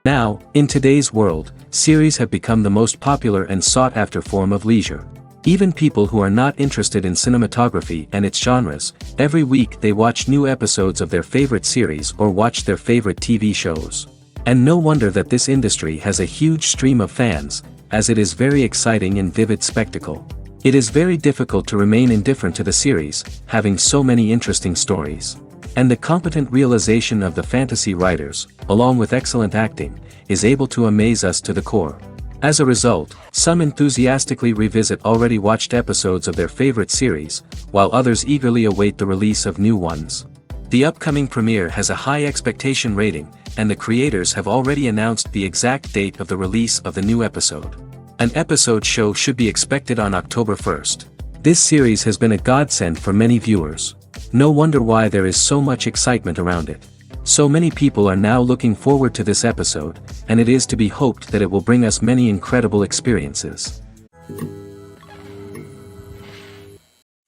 Now, in today's world, series have become the most popular and sought-after form of leisure. Even people who are not interested in cinematography and its genres, every week they watch new episodes of their favorite series or watch their favorite TV shows. And no wonder that this industry has a huge stream of fans, as it is very exciting and vivid spectacle. It is very difficult to remain indifferent to the series, having so many interesting stories. And the competent realization of the fantasy writers, along with excellent acting, is able to amaze us to the core. As a result, some enthusiastically revisit already watched episodes of their favorite series, while others eagerly await the release of new ones. The upcoming premiere has a high expectation rating, and the creators have already announced the exact date of the release of the new episode. An episode show should be expected on October 1st. This series has been a godsend for many viewers. No wonder why there is so much excitement around it. So many people are now looking forward to this episode, and it is to be hoped that it will bring us many incredible experiences.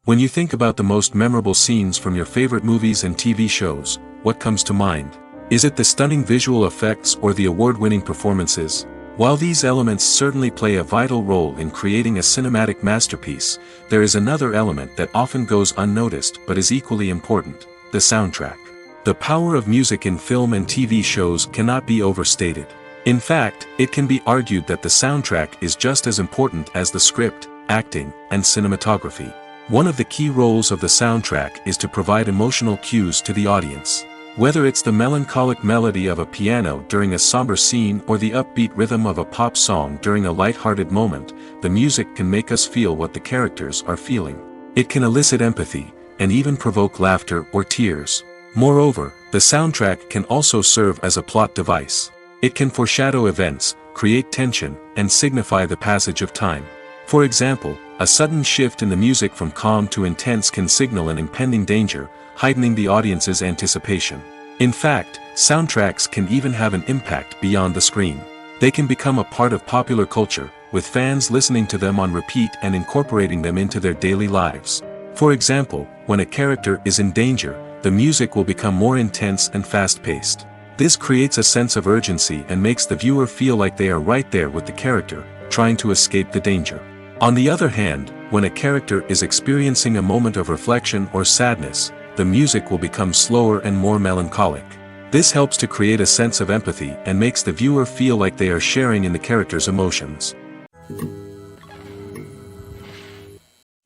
When you think about the most memorable scenes from your favorite movies and TV shows, what comes to mind? Is it the stunning visual effects or the award-winning performances? While these elements certainly play a vital role in creating a cinematic masterpiece, there is another element that often goes unnoticed but is equally important: the soundtrack. The power of music in film and TV shows cannot be overstated. In fact, it can be argued that the soundtrack is just as important as the script, acting, and cinematography. One of the key roles of the soundtrack is to provide emotional cues to the audience. Whether it's the melancholic melody of a piano during a somber scene or the upbeat rhythm of a pop song during a light-hearted moment, the music can make us feel what the characters are feeling. It can elicit empathy, and even provoke laughter or tears. Moreover, the soundtrack can also serve as a plot device. It can foreshadow events, create tension, and signify the passage of time. For example, a sudden shift in the music from calm to intense can signal an impending danger, heightening the audience's anticipation. In fact, soundtracks can even have an impact beyond the screen. They can become a part of popular culture, with fans listening to them on repeat and incorporating them into their daily lives. For example, when a character is in danger, the music will become more intense and fast-paced. This creates a sense of urgency and makes the viewer feel like they are right there with the character, trying to escape the danger. On the other hand, when a character is experiencing a moment of reflection or sadness, the music will become slower and more melancholic. This helps to create a sense of empathy and makes the viewer feel like they are sharing in the character's emotions.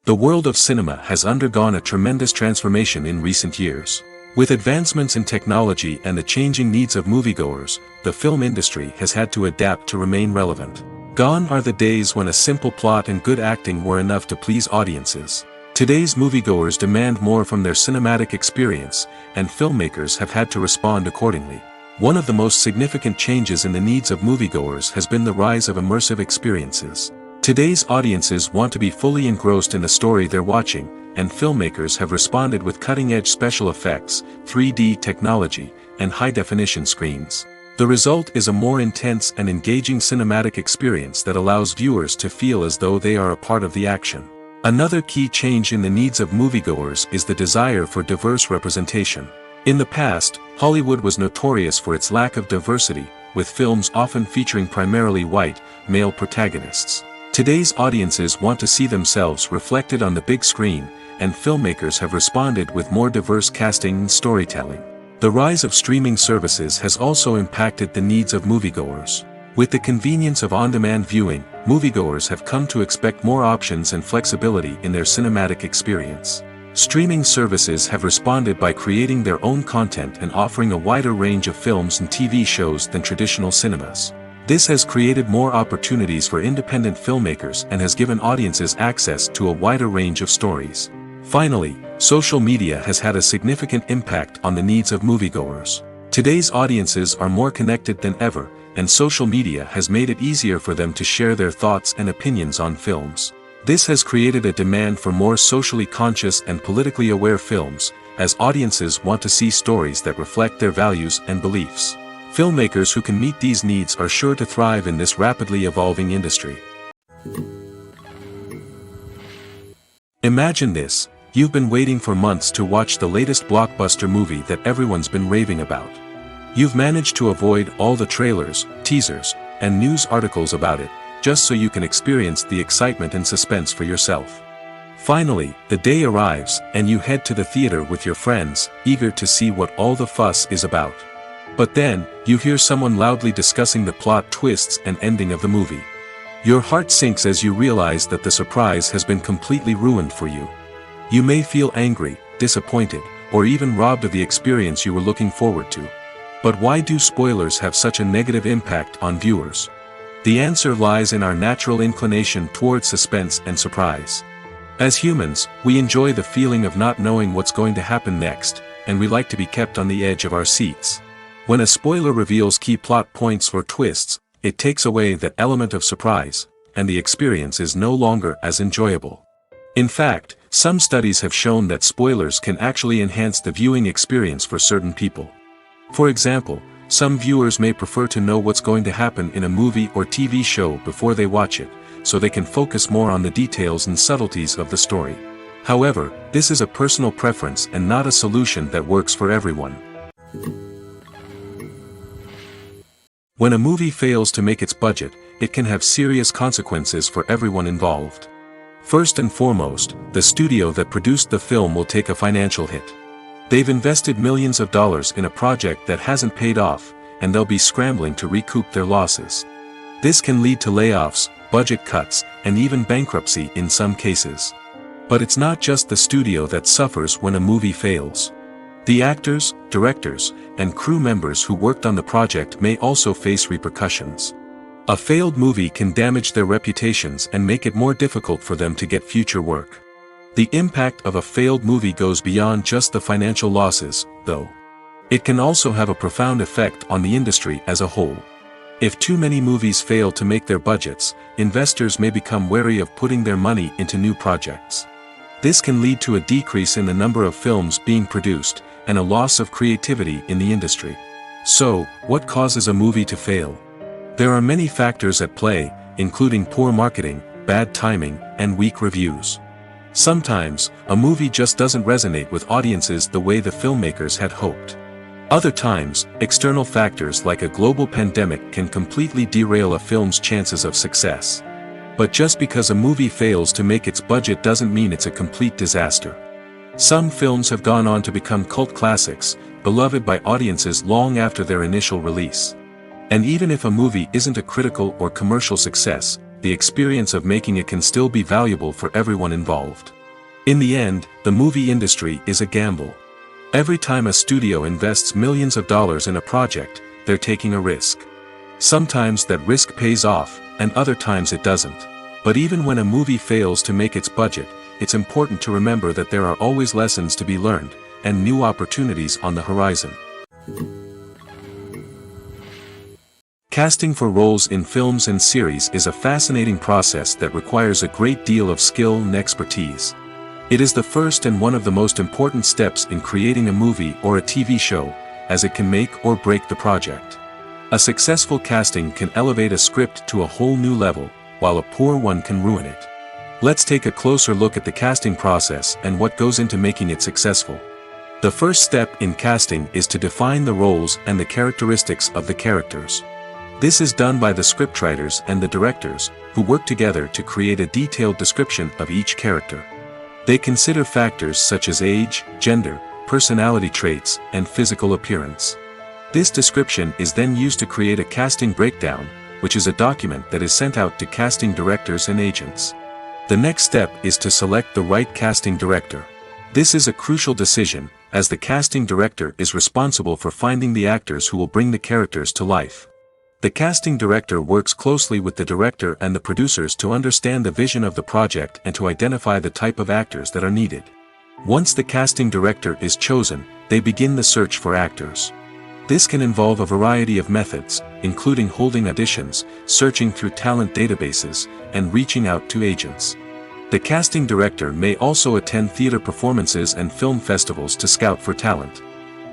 The world of cinema has undergone a tremendous transformation in recent years. With advancements in technology and the changing needs of moviegoers, the film industry has had to adapt to remain relevant. Gone are the days when a simple plot and good acting were enough to please audiences. Today's moviegoers demand more from their cinematic experience, and filmmakers have had to respond accordingly. One of the most significant changes in the needs of moviegoers has been the rise of immersive experiences. Today's audiences want to be fully engrossed in the story they're watching, and filmmakers have responded with cutting-edge special effects, 3D technology, and high-definition screens. The result is a more intense and engaging cinematic experience that allows viewers to feel as though they are a part of the action. Another key change in the needs of moviegoers is the desire for diverse representation. In the past, Hollywood was notorious for its lack of diversity, with films often featuring primarily white, male protagonists. Today's audiences want to see themselves reflected on the big screen, and filmmakers have responded with more diverse casting and storytelling. The rise of streaming services has also impacted the needs of moviegoers. With the convenience of on-demand viewing, moviegoers have come to expect more options and flexibility in their cinematic experience. Streaming services have responded by creating their own content and offering a wider range of films and TV shows than traditional cinemas. This has created more opportunities for independent filmmakers and has given audiences access to a wider range of stories. Finally, social media has had a significant impact on the needs of moviegoers. Today's audiences are more connected than ever, and social media has made it easier for them to share their thoughts and opinions on films. This has created a demand for more socially conscious and politically aware films, as audiences want to see stories that reflect their values and beliefs. Filmmakers who can meet these needs are sure to thrive in this rapidly evolving industry. Imagine this: you've been waiting for months to watch the latest blockbuster movie that everyone's been raving about. You've managed to avoid all the trailers, teasers, and news articles about it, just so you can experience the excitement and suspense for yourself. Finally, the day arrives, and you head to the theater with your friends, eager to see what all the fuss is about. But then, you hear someone loudly discussing the plot twists and ending of the movie. Your heart sinks as you realize that the surprise has been completely ruined for you. You may feel angry, disappointed, or even robbed of the experience you were looking forward to. But why do spoilers have such a negative impact on viewers? The answer lies in our natural inclination towards suspense and surprise. As humans, we enjoy the feeling of not knowing what's going to happen next, and we like to be kept on the edge of our seats. When a spoiler reveals key plot points or twists, it takes away that element of surprise, and the experience is no longer as enjoyable. In fact, some studies have shown that spoilers can actually enhance the viewing experience for certain people. For example, some viewers may prefer to know what's going to happen in a movie or TV show before they watch it, so they can focus more on the details and subtleties of the story. However, this is a personal preference and not a solution that works for everyone. When a movie fails to make its budget, it can have serious consequences for everyone involved. First and foremost, the studio that produced the film will take a financial hit. They've invested millions of dollars in a project that hasn't paid off, and they'll be scrambling to recoup their losses. This can lead to layoffs, budget cuts, and even bankruptcy in some cases. But it's not just the studio that suffers when a movie fails. The actors, directors, and crew members who worked on the project may also face repercussions. A failed movie can damage their reputations and make it more difficult for them to get future work. The impact of a failed movie goes beyond just the financial losses, though. It can also have a profound effect on the industry as a whole. If too many movies fail to make their budgets, investors may become wary of putting their money into new projects. This can lead to a decrease in the number of films being produced, and a loss of creativity in the industry. So, what causes a movie to fail? There are many factors at play, including poor marketing, bad timing, and weak reviews. Sometimes, a movie just doesn't resonate with audiences the way the filmmakers had hoped. Other times, external factors like a global pandemic can completely derail a film's chances of success. But just because a movie fails to make its budget doesn't mean it's a complete disaster. Some films have gone on to become cult classics, beloved by audiences long after their initial release. And even if a movie isn't a critical or commercial success, the experience of making it can still be valuable for everyone involved. In the end, the movie industry is a gamble. Every time a studio invests millions of dollars in a project, they're taking a risk. Sometimes that risk pays off, and other times it doesn't. But even when a movie fails to make its budget, it's important to remember that there are always lessons to be learned, and new opportunities on the horizon. Casting for roles in films and series is a fascinating process that requires a great deal of skill and expertise. It is the first and one of the most important steps in creating a movie or a TV show, as it can make or break the project. A successful casting can elevate a script to a whole new level, while a poor one can ruin it. Let's take a closer look at the casting process and what goes into making it successful. The first step in casting is to define the roles and the characteristics of the characters. This is done by the scriptwriters and the directors, who work together to create a detailed description of each character. They consider factors such as age, gender, personality traits, and physical appearance. This description is then used to create a casting breakdown, which is a document that is sent out to casting directors and agents. The next step is to select the right casting director. This is a crucial decision, as the casting director is responsible for finding the actors who will bring the characters to life. The casting director works closely with the director and the producers to understand the vision of the project and to identify the type of actors that are needed. Once the casting director is chosen, they begin the search for actors. This can involve a variety of methods, including holding auditions, searching through talent databases, and reaching out to agents. The casting director may also attend theater performances and film festivals to scout for talent.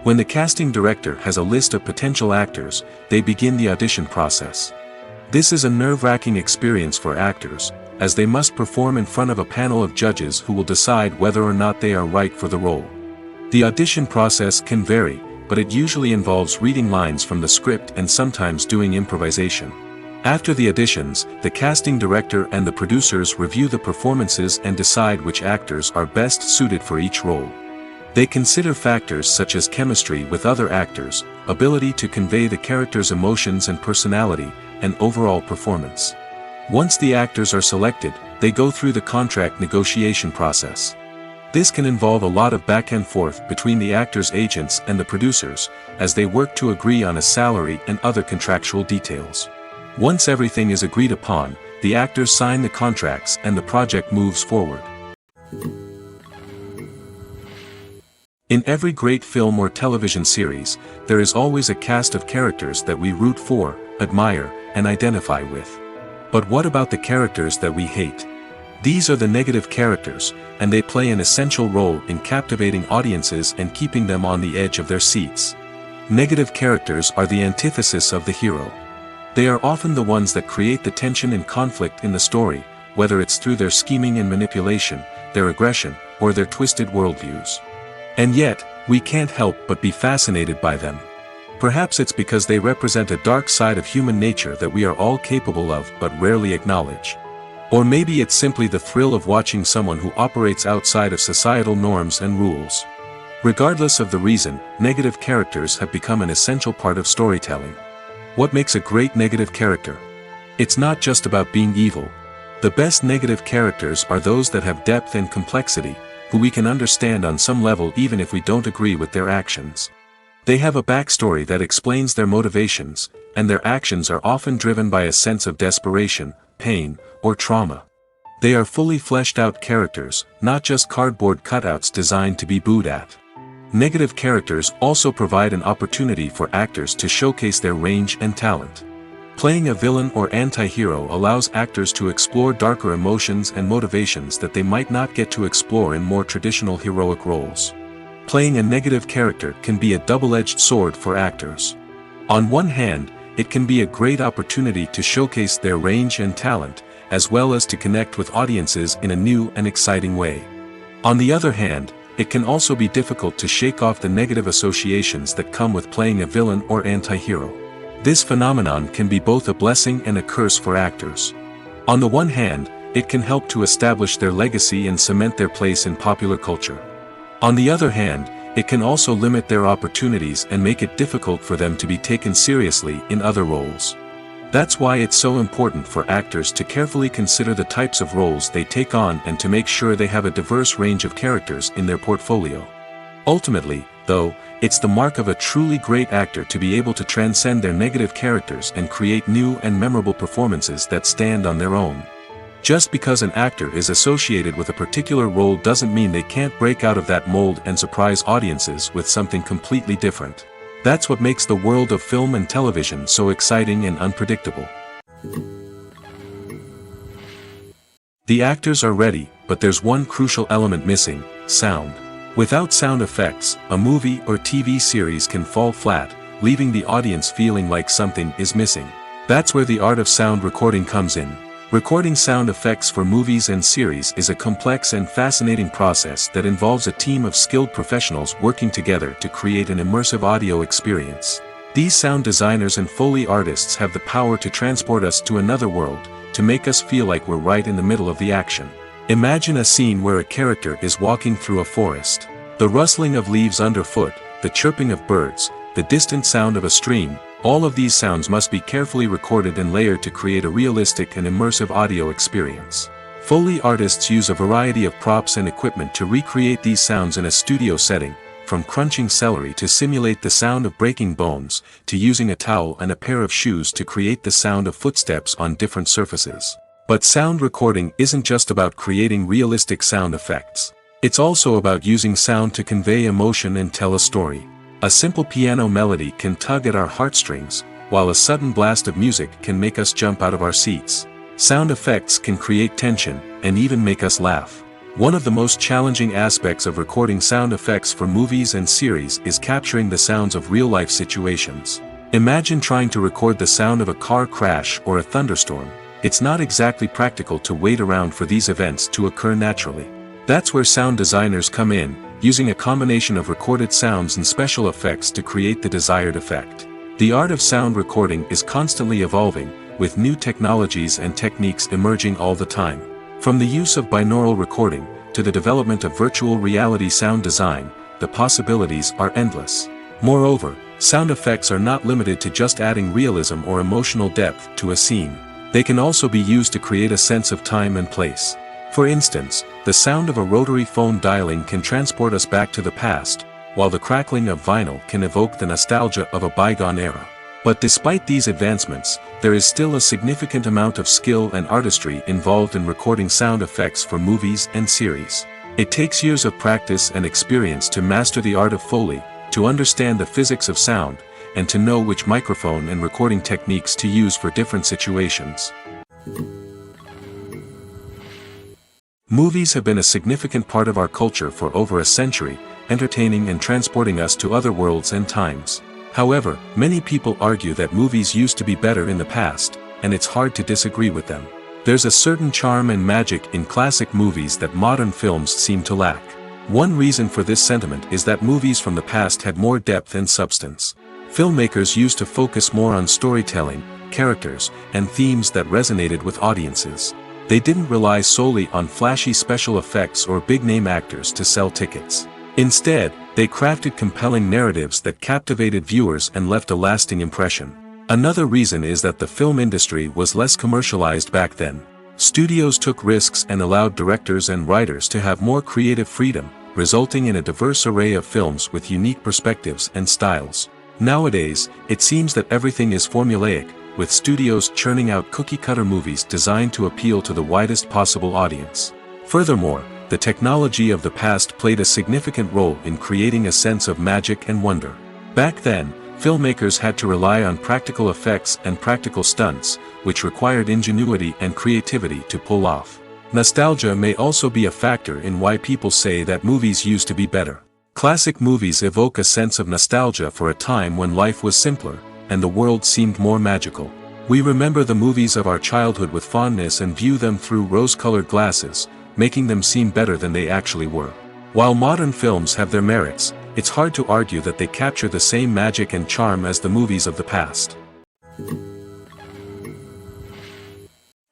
When the casting director has a list of potential actors, they begin the audition process. This is a nerve-wracking experience for actors, as they must perform in front of a panel of judges who will decide whether or not they are right for the role. The audition process can vary, but it usually involves reading lines from the script and sometimes doing improvisation. After the auditions, the casting director and the producers review the performances and decide which actors are best suited for each role. They consider factors such as chemistry with other actors, ability to convey the character's emotions and personality, and overall performance. Once the actors are selected, they go through the contract negotiation process. This can involve a lot of back and forth between the actors' agents and the producers, as they work to agree on a salary and other contractual details. Once everything is agreed upon, the actors sign the contracts and the project moves forward. In every great film or television series, there is always a cast of characters that we root for, admire, and identify with. But what about the characters that we hate? These are the negative characters, and they play an essential role in captivating audiences and keeping them on the edge of their seats. Negative characters are the antithesis of the hero. They are often the ones that create the tension and conflict in the story, whether it's through their scheming and manipulation, their aggression, or their twisted worldviews. And yet, we can't help but be fascinated by them. Perhaps it's because they represent a dark side of human nature that we are all capable of but rarely acknowledge. Or maybe it's simply the thrill of watching someone who operates outside of societal norms and rules. Regardless of the reason, negative characters have become an essential part of storytelling. What makes a great negative character? It's not just about being evil. The best negative characters are those that have depth and complexity, who we can understand on some level even if we don't agree with their actions. They have a backstory that explains their motivations, and their actions are often driven by a sense of desperation, pain, or trauma. They are fully fleshed out characters, not just cardboard cutouts designed to be booed at. Negative characters also provide an opportunity for actors to showcase their range and talent. Playing a villain or anti-hero allows actors to explore darker emotions and motivations that they might not get to explore in more traditional heroic roles. Playing a negative character can be a double-edged sword for actors. On one hand, it can be a great opportunity to showcase their range and talent, as well as to connect with audiences in a new and exciting way. On the other hand, it can also be difficult to shake off the negative associations that come with playing a villain or anti-hero. This phenomenon can be both a blessing and a curse for actors. On the one hand, it can help to establish their legacy and cement their place in popular culture. On the other hand, it can also limit their opportunities and make it difficult for them to be taken seriously in other roles. That's why it's so important for actors to carefully consider the types of roles they take on and to make sure they have a diverse range of characters in their portfolio. Ultimately, though, it's the mark of a truly great actor to be able to transcend their negative characters and create new and memorable performances that stand on their own. Just because an actor is associated with a particular role doesn't mean they can't break out of that mold and surprise audiences with something completely different. That's what makes the world of film and television so exciting and unpredictable. The actors are ready, but there's one crucial element missing: sound. Without sound effects, a movie or TV series can fall flat, leaving the audience feeling like something is missing. That's where the art of sound recording comes in. Recording sound effects for movies and series is a complex and fascinating process that involves a team of skilled professionals working together to create an immersive audio experience. These sound designers and Foley artists have the power to transport us to another world, to make us feel like we're right in the middle of the action. Imagine a scene where a character is walking through a forest. The rustling of leaves underfoot, the chirping of birds, the distant sound of a stream, all of these sounds must be carefully recorded and layered to create a realistic and immersive audio experience. Foley artists use a variety of props and equipment to recreate these sounds in a studio setting, from crunching celery to simulate the sound of breaking bones, to using a towel and a pair of shoes to create the sound of footsteps on different surfaces. But sound recording isn't just about creating realistic sound effects. It's also about using sound to convey emotion and tell a story. A simple piano melody can tug at our heartstrings, while a sudden blast of music can make us jump out of our seats. Sound effects can create tension, and even make us laugh. One of the most challenging aspects of recording sound effects for movies and series is capturing the sounds of real-life situations. Imagine trying to record the sound of a car crash or a thunderstorm. It's not exactly practical to wait around for these events to occur naturally. That's where sound designers come in, using a combination of recorded sounds and special effects to create the desired effect. The art of sound recording is constantly evolving, with new technologies and techniques emerging all the time. From the use of binaural recording, to the development of virtual reality sound design, the possibilities are endless. Moreover, sound effects are not limited to just adding realism or emotional depth to a scene. They can also be used to create a sense of time and place. For instance, the sound of a rotary phone dialing can transport us back to the past, while the crackling of vinyl can evoke the nostalgia of a bygone era. But despite these advancements, there is still a significant amount of skill and artistry involved in recording sound effects for movies and series. It takes years of practice and experience to master the art of Foley, to understand the physics of sound, and to know which microphone and recording techniques to use for different situations. Movies have been a significant part of our culture for over a century, entertaining and transporting us to other worlds and times. However, many people argue that movies used to be better in the past, and it's hard to disagree with them. There's a certain charm and magic in classic movies that modern films seem to lack. One reason for this sentiment is that movies from the past had more depth and substance. Filmmakers used to focus more on storytelling, characters, and themes that resonated with audiences. They didn't rely solely on flashy special effects or big-name actors to sell tickets. Instead, they crafted compelling narratives that captivated viewers and left a lasting impression. Another reason is that the film industry was less commercialized back then. Studios took risks and allowed directors and writers to have more creative freedom, resulting in a diverse array of films with unique perspectives and styles. Nowadays, it seems that everything is formulaic, with studios churning out cookie-cutter movies designed to appeal to the widest possible audience. Furthermore, the technology of the past played a significant role in creating a sense of magic and wonder. Back then, filmmakers had to rely on practical effects and practical stunts, which required ingenuity and creativity to pull off. Nostalgia may also be a factor in why people say that movies used to be better. Classic movies evoke a sense of nostalgia for a time when life was simpler, and the world seemed more magical. We remember the movies of our childhood with fondness and view them through rose-colored glasses, making them seem better than they actually were. While modern films have their merits, it's hard to argue that they capture the same magic and charm as the movies of the past.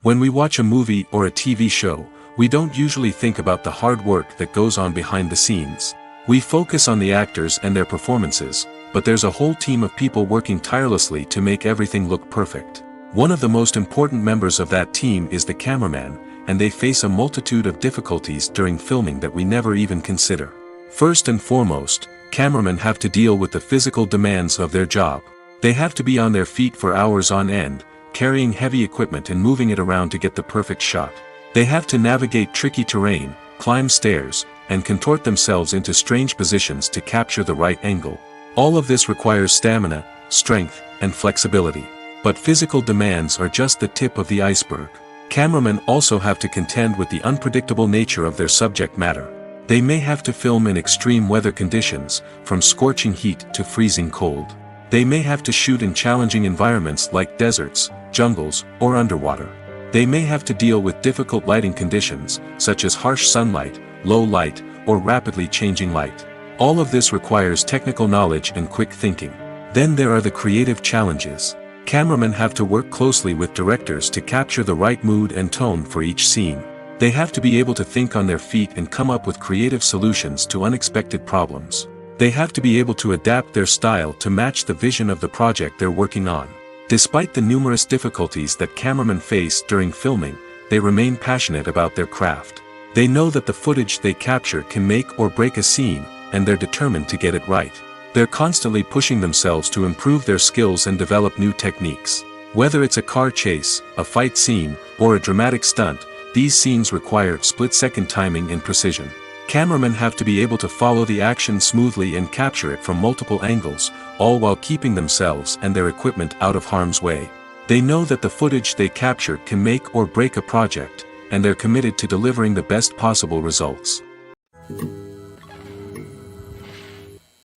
When we watch a movie or a TV show, we don't usually think about the hard work that goes on behind the scenes. We focus on the actors and their performances, but there's a whole team of people working tirelessly to make everything look perfect. One of the most important members of that team is the cameraman, and they face a multitude of difficulties during filming that we never even consider. First and foremost, cameramen have to deal with the physical demands of their job. They have to be on their feet for hours on end, carrying heavy equipment and moving it around to get the perfect shot. They have to navigate tricky terrain, climb stairs, and contort themselves into strange positions to capture the right angle. All of this requires stamina, strength, and flexibility. But physical demands are just the tip of the iceberg. Cameramen also have to contend with the unpredictable nature of their subject matter. They may have to film in extreme weather conditions, from scorching heat to freezing cold. They may have to shoot in challenging environments like deserts, jungles, or underwater. They may have to deal with difficult lighting conditions, such as harsh sunlight, low light, or rapidly changing light. All of this requires technical knowledge and quick thinking. Then there are the creative challenges. Cameramen have to work closely with directors to capture the right mood and tone for each scene. They have to be able to think on their feet and come up with creative solutions to unexpected problems. They have to be able to adapt their style to match the vision of the project they're working on. Despite the numerous difficulties that cameramen face during filming, they remain passionate about their craft. They know that the footage they capture can make or break a scene, and they're determined to get it right. They're constantly pushing themselves to improve their skills and develop new techniques. Whether it's a car chase, a fight scene, or a dramatic stunt, these scenes require split-second timing and precision. Cameramen have to be able to follow the action smoothly and capture it from multiple angles, all while keeping themselves and their equipment out of harm's way. They know that the footage they capture can make or break a project, and they're committed to delivering the best possible results.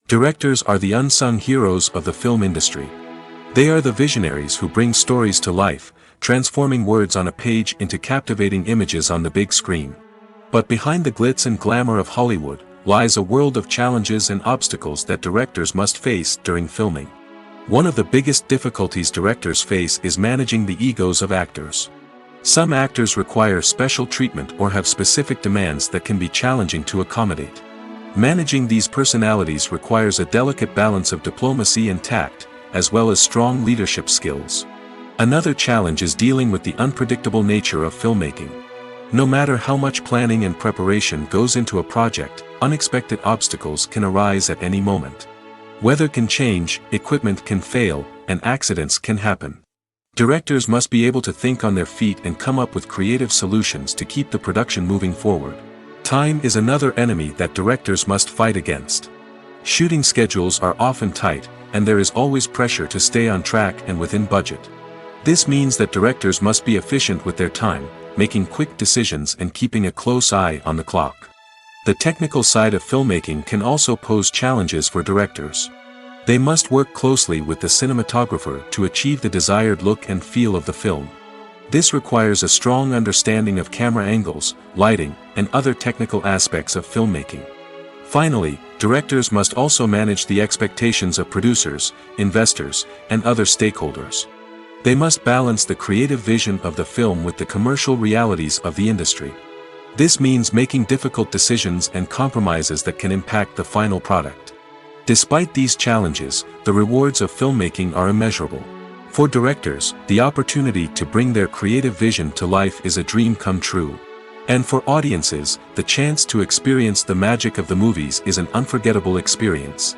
Directors are the unsung heroes of the film industry. They are the visionaries who bring stories to life, transforming words on a page into captivating images on the big screen. But behind the glitz and glamour of Hollywood, lies a world of challenges and obstacles that directors must face during filming. One of the biggest difficulties directors face is managing the egos of actors. Some actors require special treatment or have specific demands that can be challenging to accommodate. Managing these personalities requires a delicate balance of diplomacy and tact, as well as strong leadership skills. Another challenge is dealing with the unpredictable nature of filmmaking. No matter how much planning and preparation goes into a project, unexpected obstacles can arise at any moment. Weather can change, equipment can fail, and accidents can happen. Directors must be able to think on their feet and come up with creative solutions to keep the production moving forward. Time is another enemy that directors must fight against. Shooting schedules are often tight, and there is always pressure to stay on track and within budget. This means that directors must be efficient with their time, making quick decisions and keeping a close eye on the clock. The technical side of filmmaking can also pose challenges for directors. They must work closely with the cinematographer to achieve the desired look and feel of the film. This requires a strong understanding of camera angles, lighting, and other technical aspects of filmmaking. Finally, directors must also manage the expectations of producers, investors, and other stakeholders. They must balance the creative vision of the film with the commercial realities of the industry. This means making difficult decisions and compromises that can impact the final product. Despite these challenges, the rewards of filmmaking are immeasurable. For directors, the opportunity to bring their creative vision to life is a dream come true. And for audiences, the chance to experience the magic of the movies is an unforgettable experience.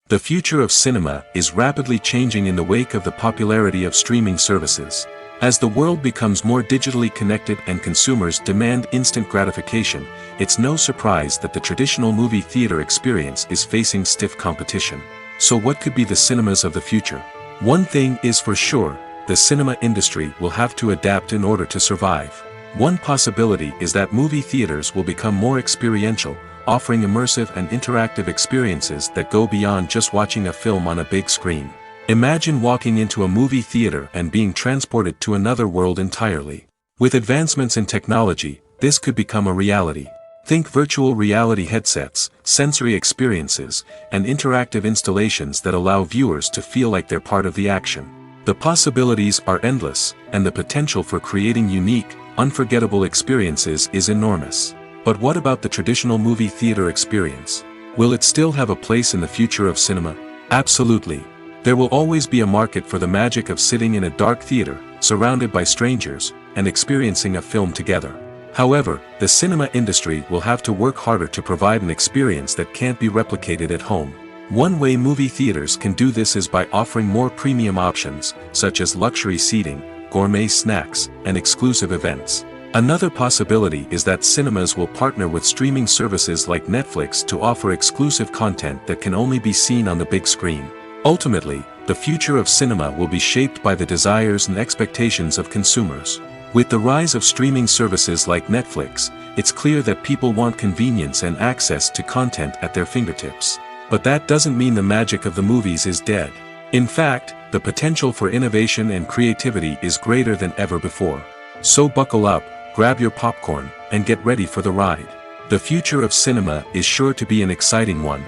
The future of cinema is rapidly changing in the wake of the popularity of streaming services. As the world becomes more digitally connected and consumers demand instant gratification, it's no surprise that the traditional movie theater experience is facing stiff competition. So what could be the cinemas of the future? One thing is for sure, the cinema industry will have to adapt in order to survive. One possibility is that movie theaters will become more experiential, offering immersive and interactive experiences that go beyond just watching a film on a big screen. Imagine walking into a movie theater and being transported to another world entirely. With advancements in technology, this could become a reality. Think virtual reality headsets, sensory experiences, and interactive installations that allow viewers to feel like they're part of the action. The possibilities are endless, and the potential for creating unique, unforgettable experiences is enormous. But what about the traditional movie theater experience? Will it still have a place in the future of cinema? Absolutely. There will always be a market for the magic of sitting in a dark theater, surrounded by strangers, and experiencing a film together. However, the cinema industry will have to work harder to provide an experience that can't be replicated at home. One way movie theaters can do this is by offering more premium options, such as luxury seating, gourmet snacks, and exclusive events. Another possibility is that cinemas will partner with streaming services like Netflix to offer exclusive content that can only be seen on the big screen. Ultimately, the future of cinema will be shaped by the desires and expectations of consumers. With the rise of streaming services like Netflix, it's clear that people want convenience and access to content at their fingertips. But that doesn't mean the magic of the movies is dead. In fact, the potential for innovation and creativity is greater than ever before. So buckle up, grab your popcorn, and get ready for the ride. The future of cinema is sure to be an exciting one.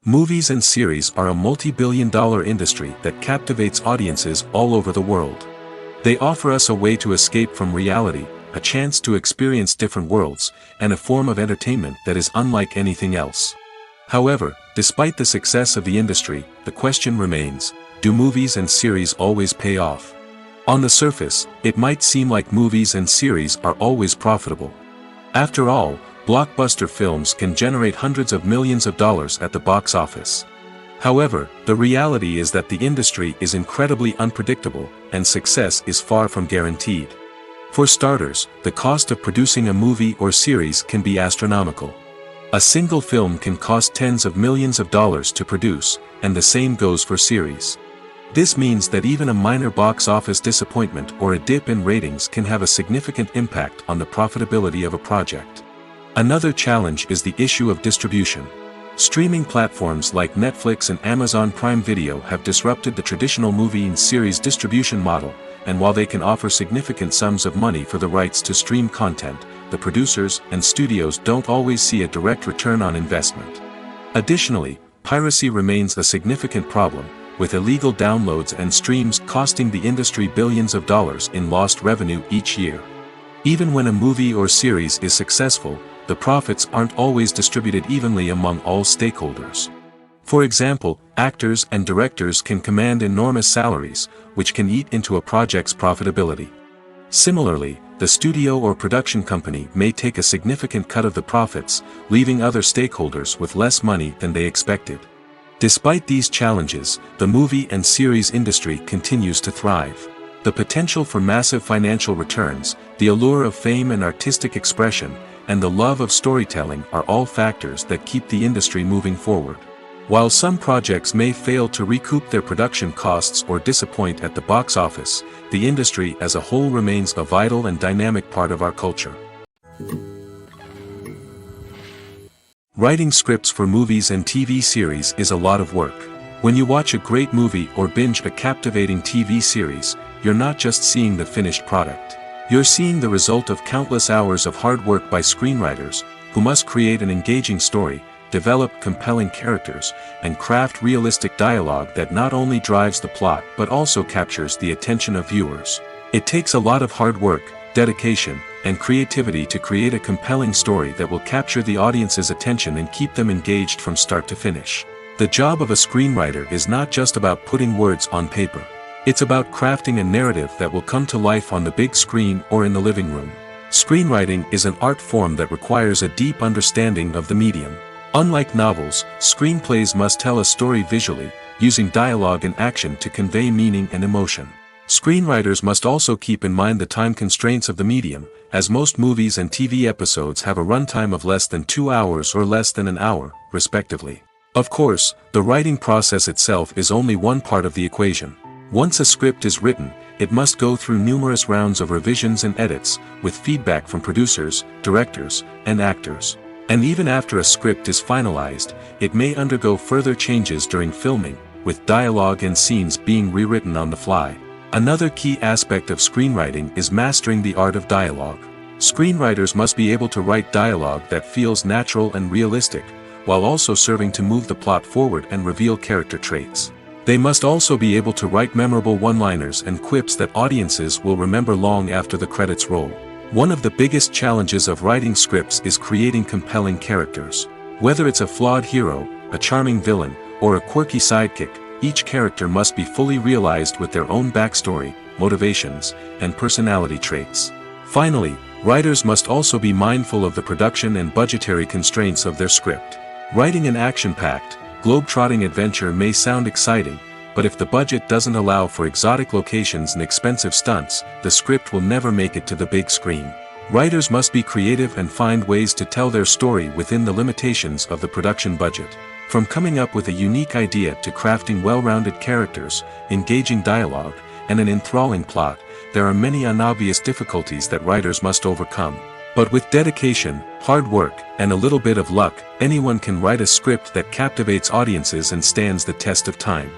Movies and series are a multi-billion-dollar industry that captivates audiences all over the world. They offer us a way to escape from reality, a chance to experience different worlds, and a form of entertainment that is unlike anything else. However, despite the success of the industry, the question remains, do movies and series always pay off? On the surface, it might seem like movies and series are always profitable. After all, blockbuster films can generate hundreds of millions of dollars at the box office. However, the reality is that the industry is incredibly unpredictable, and success is far from guaranteed. For starters, the cost of producing a movie or series can be astronomical. A single film can cost tens of millions of dollars to produce, and the same goes for series. This means that even a minor box office disappointment or a dip in ratings can have a significant impact on the profitability of a project. Another challenge is the issue of distribution. Streaming platforms like Netflix and Amazon Prime Video have disrupted the traditional movie and series distribution model, and while they can offer significant sums of money for the rights to stream content, the producers and studios don't always see a direct return on investment. Additionally, piracy remains a significant problem, with illegal downloads and streams costing the industry billions of dollars in lost revenue each year. Even when a movie or series is successful, the profits aren't always distributed evenly among all stakeholders. For example, actors and directors can command enormous salaries, which can eat into a project's profitability. Similarly, the studio or production company may take a significant cut of the profits, leaving other stakeholders with less money than they expected. Despite these challenges, the movie and series industry continues to thrive. The potential for massive financial returns, the allure of fame and artistic expression, and the love of storytelling are all factors that keep the industry moving forward. While some projects may fail to recoup their production costs or disappoint at the box office, the industry as a whole remains a vital and dynamic part of our culture. Writing scripts for movies and TV series is a lot of work. When you watch a great movie or binge a captivating TV series, you're not just seeing the finished product. You're seeing the result of countless hours of hard work by screenwriters, who must create an engaging story, develop compelling characters, and craft realistic dialogue that not only drives the plot but also captures the attention of viewers. It takes a lot of hard work, dedication, and creativity to create a compelling story that will capture the audience's attention and keep them engaged from start to finish. The job of a screenwriter is not just about putting words on paper. It's about crafting a narrative that will come to life on the big screen or in the living room. Screenwriting is an art form that requires a deep understanding of the medium. Unlike novels, screenplays must tell a story visually, using dialogue and action to convey meaning and emotion. Screenwriters must also keep in mind the time constraints of the medium, as most movies and TV episodes have a runtime of less than 2 hours or less than an hour, respectively. Of course, the writing process itself is only one part of the equation. Once a script is written, it must go through numerous rounds of revisions and edits, with feedback from producers, directors, and actors. And even after a script is finalized, it may undergo further changes during filming, with dialogue and scenes being rewritten on the fly. Another key aspect of screenwriting is mastering the art of dialogue. Screenwriters must be able to write dialogue that feels natural and realistic, while also serving to move the plot forward and reveal character traits. They must also be able to write memorable one-liners and quips that audiences will remember long after the credits roll. One of the biggest challenges of writing scripts is creating compelling characters. Whether it's a flawed hero, a charming villain, or a quirky sidekick, each character must be fully realized with their own backstory, motivations, and personality traits. Finally, writers must also be mindful of the production and budgetary constraints of their script. Writing an action-packed, globe-trotting adventure may sound exciting, but if the budget doesn't allow for exotic locations and expensive stunts, the script will never make it to the big screen. Writers must be creative and find ways to tell their story within the limitations of the production budget. From coming up with a unique idea to crafting well-rounded characters, engaging dialogue, and an enthralling plot, there are many unobvious difficulties that writers must overcome. But with dedication, hard work, and a little bit of luck, anyone can write a script that captivates audiences and stands the test of time.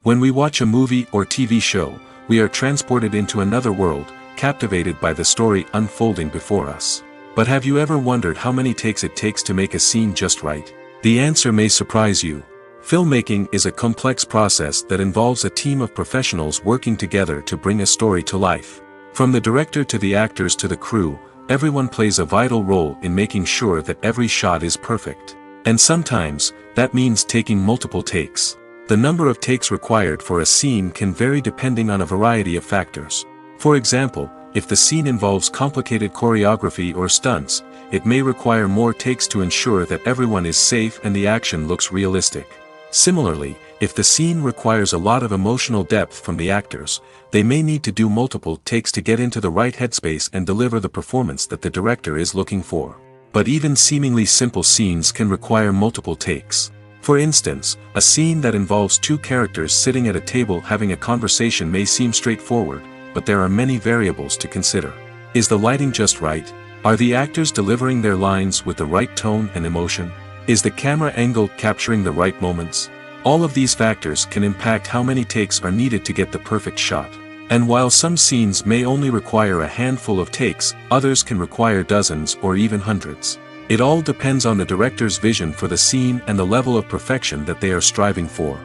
When we watch a movie or TV show, we are transported into another world, captivated by the story unfolding before us. But have you ever wondered how many takes it takes to make a scene just right? The answer may surprise you. Filmmaking is a complex process that involves a team of professionals working together to bring a story to life. From the director to the actors to the crew, everyone plays a vital role in making sure that every shot is perfect. And sometimes, that means taking multiple takes. The number of takes required for a scene can vary depending on a variety of factors. For example, if the scene involves complicated choreography or stunts, it may require more takes to ensure that everyone is safe and the action looks realistic. Similarly, if the scene requires a lot of emotional depth from the actors, they may need to do multiple takes to get into the right headspace and deliver the performance that the director is looking for. But even seemingly simple scenes can require multiple takes. For instance, a scene that involves two characters sitting at a table having a conversation may seem straightforward, but there are many variables to consider. Is the lighting just right? Are the actors delivering their lines with the right tone and emotion? Is the camera angle capturing the right moments? All of these factors can impact how many takes are needed to get the perfect shot. And while some scenes may only require a handful of takes, others can require dozens or even hundreds. It all depends on the director's vision for the scene and the level of perfection that they are striving for.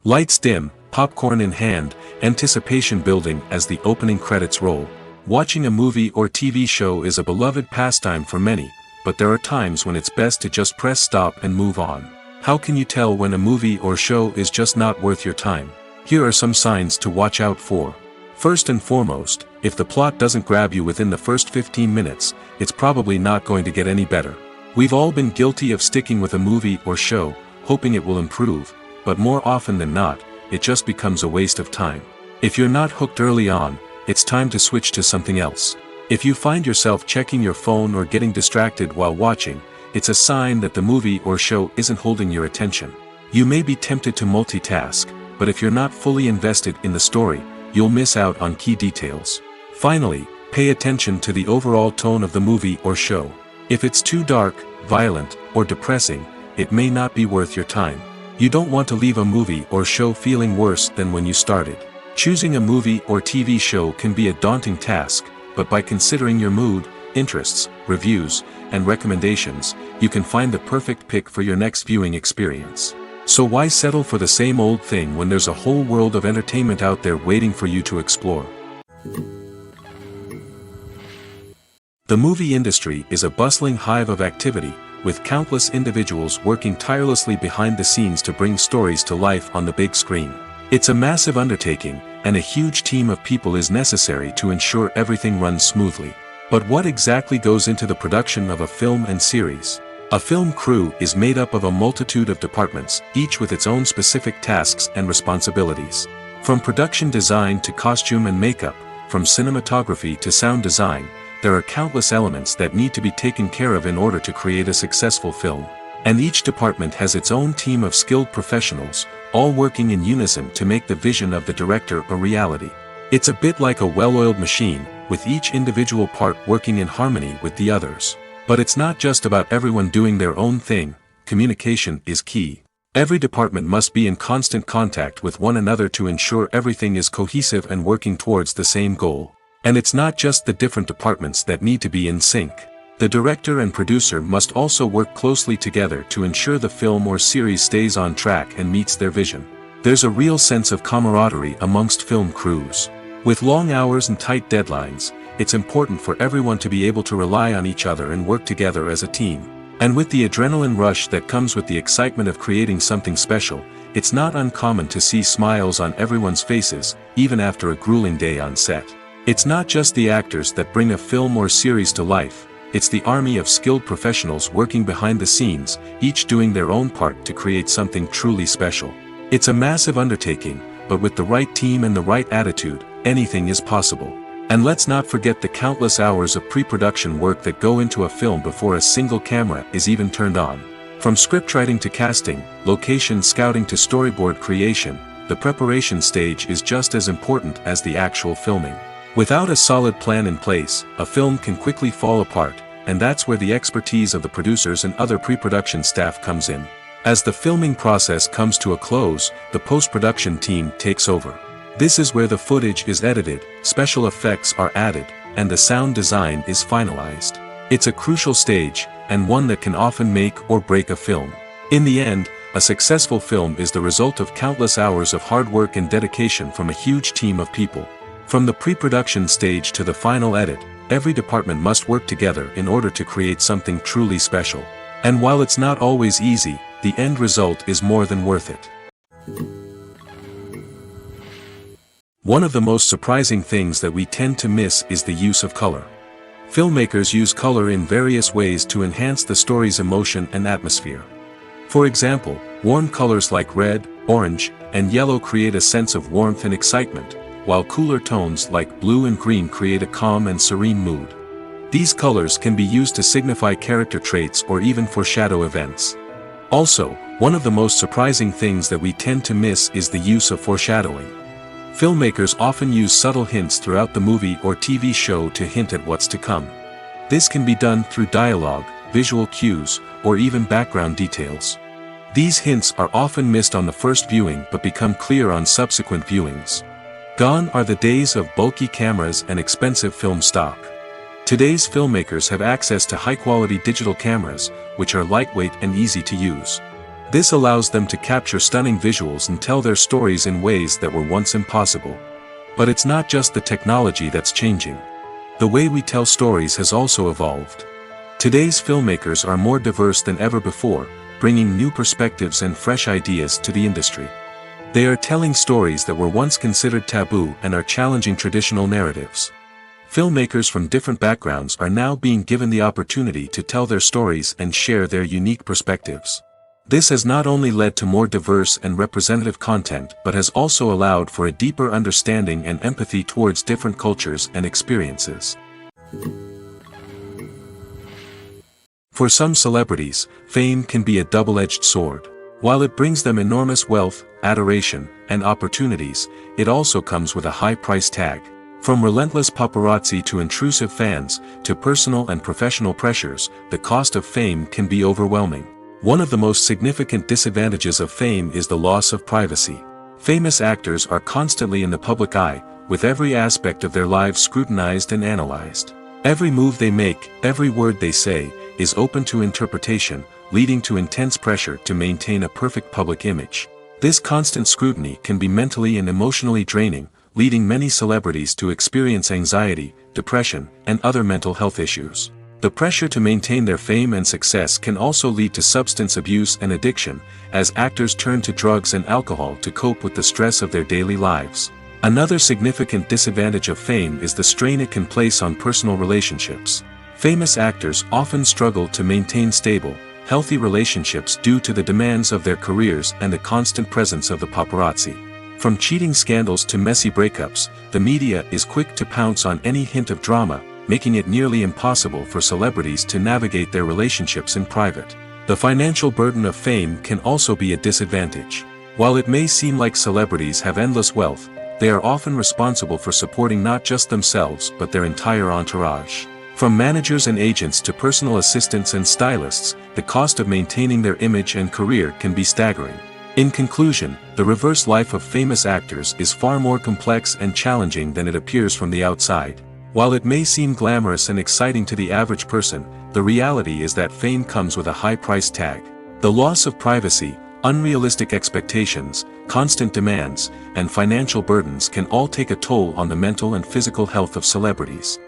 Lights dim, popcorn in hand, anticipation building as the opening credits roll. Watching a movie or TV show is a beloved pastime for many, but there are times when it's best to just press stop and move on. How can you tell when a movie or show is just not worth your time? Here are some signs to watch out for. First and foremost, if the plot doesn't grab you within the first 15 minutes, it's probably not going to get any better. We've all been guilty of sticking with a movie or show, hoping it will improve, but more often than not, it just becomes a waste of time. If you're not hooked early on, it's time to switch to something else. If you find yourself checking your phone or getting distracted while watching, it's a sign that the movie or show isn't holding your attention. You may be tempted to multitask, but if you're not fully invested in the story, you'll miss out on key details. Finally, pay attention to the overall tone of the movie or show. If it's too dark, violent, or depressing, it may not be worth your time. You don't want to leave a movie or show feeling worse than when you started. Choosing a movie or TV show can be a daunting task, but by considering your mood, interests, reviews, and recommendations, you can find the perfect pick for your next viewing experience. So why settle for the same old thing when there's a whole world of entertainment out there waiting for you to explore? The movie industry is a bustling hive of activity, with countless individuals working tirelessly behind the scenes to bring stories to life on the big screen. It's a massive undertaking, and a huge team of people is necessary to ensure everything runs smoothly. But what exactly goes into the production of a film and series? A film crew is made up of a multitude of departments, each with its own specific tasks and responsibilities. From production design to costume and makeup, from cinematography to sound design, there are countless elements that need to be taken care of in order to create a successful film. And each department has its own team of skilled professionals, all working in unison to make the vision of the director a reality. It's a bit like a well-oiled machine, with each individual part working in harmony with the others. But it's not just about everyone doing their own thing. Communication is key. Every department must be in constant contact with one another to ensure everything is cohesive and working towards the same goal. And it's not just the different departments that need to be in sync. The director and producer must also work closely together to ensure the film or series stays on track and meets their vision. There's a real sense of camaraderie amongst film crews. With long hours and tight deadlines, it's important for everyone to be able to rely on each other and work together as a team. And with the adrenaline rush that comes with the excitement of creating something special, it's not uncommon to see smiles on everyone's faces, even after a grueling day on set. It's not just the actors that bring a film or series to life, it's the army of skilled professionals working behind the scenes, each doing their own part to create something truly special. It's a massive undertaking, but with the right team and the right attitude, anything is possible. And let's not forget the countless hours of pre-production work that go into a film before a single camera is even turned on. From scriptwriting to casting, location scouting to storyboard creation, the preparation stage is just as important as the actual filming. Without a solid plan in place, a film can quickly fall apart, and that's where the expertise of the producers and other pre-production staff comes in. As the filming process comes to a close, the post-production team takes over. This is where the footage is edited, special effects are added, and the sound design is finalized. It's a crucial stage, and one that can often make or break a film. In the end, a successful film is the result of countless hours of hard work and dedication from a huge team of people. From the pre-production stage to the final edit, every department must work together in order to create something truly special. And while it's not always easy, the end result is more than worth it. One of the most surprising things that we tend to miss is the use of color. Filmmakers use color in various ways to enhance the story's emotion and atmosphere. For example, warm colors like red, orange, and yellow create a sense of warmth and excitement, while cooler tones like blue and green create a calm and serene mood. These colors can be used to signify character traits or even foreshadow events. Also, one of the most surprising things that we tend to miss is the use of foreshadowing. Filmmakers often use subtle hints throughout the movie or TV show to hint at what's to come. This can be done through dialogue, visual cues, or even background details. These hints are often missed on the first viewing but become clear on subsequent viewings. Gone are the days of bulky cameras and expensive film stock. Today's filmmakers have access to high-quality digital cameras, which are lightweight and easy to use. This allows them to capture stunning visuals and tell their stories in ways that were once impossible. But it's not just the technology that's changing. The way we tell stories has also evolved. Today's filmmakers are more diverse than ever before, bringing new perspectives and fresh ideas to the industry. They are telling stories that were once considered taboo and are challenging traditional narratives. Filmmakers from different backgrounds are now being given the opportunity to tell their stories and share their unique perspectives. This has not only led to more diverse and representative content but has also allowed for a deeper understanding and empathy towards different cultures and experiences. For some celebrities, fame can be a double-edged sword. While it brings them enormous wealth, adoration, and opportunities, it also comes with a high price tag. From relentless paparazzi to intrusive fans, to personal and professional pressures, the cost of fame can be overwhelming. One of the most significant disadvantages of fame is the loss of privacy. Famous actors are constantly in the public eye, with every aspect of their lives scrutinized and analyzed. Every move they make, every word they say, is open to interpretation, leading to intense pressure to maintain a perfect public image. This constant scrutiny can be mentally and emotionally draining, leading many celebrities to experience anxiety, depression, and other mental health issues. The pressure to maintain their fame and success can also lead to substance abuse and addiction, as actors turn to drugs and alcohol to cope with the stress of their daily lives. Another significant disadvantage of fame is the strain it can place on personal relationships. Famous actors often struggle to maintain stable, healthy relationships due to the demands of their careers and the constant presence of the paparazzi. From cheating scandals to messy breakups, the media is quick to pounce on any hint of drama, making it nearly impossible for celebrities to navigate their relationships in private. The financial burden of fame can also be a disadvantage. While it may seem like celebrities have endless wealth, they are often responsible for supporting not just themselves but their entire entourage. From managers and agents to personal assistants and stylists, the cost of maintaining their image and career can be staggering. In conclusion, the reverse life of famous actors is far more complex and challenging than it appears from the outside. While it may seem glamorous and exciting to the average person, the reality is that fame comes with a high price tag. The loss of privacy, unrealistic expectations, constant demands, and financial burdens can all take a toll on the mental and physical health of celebrities.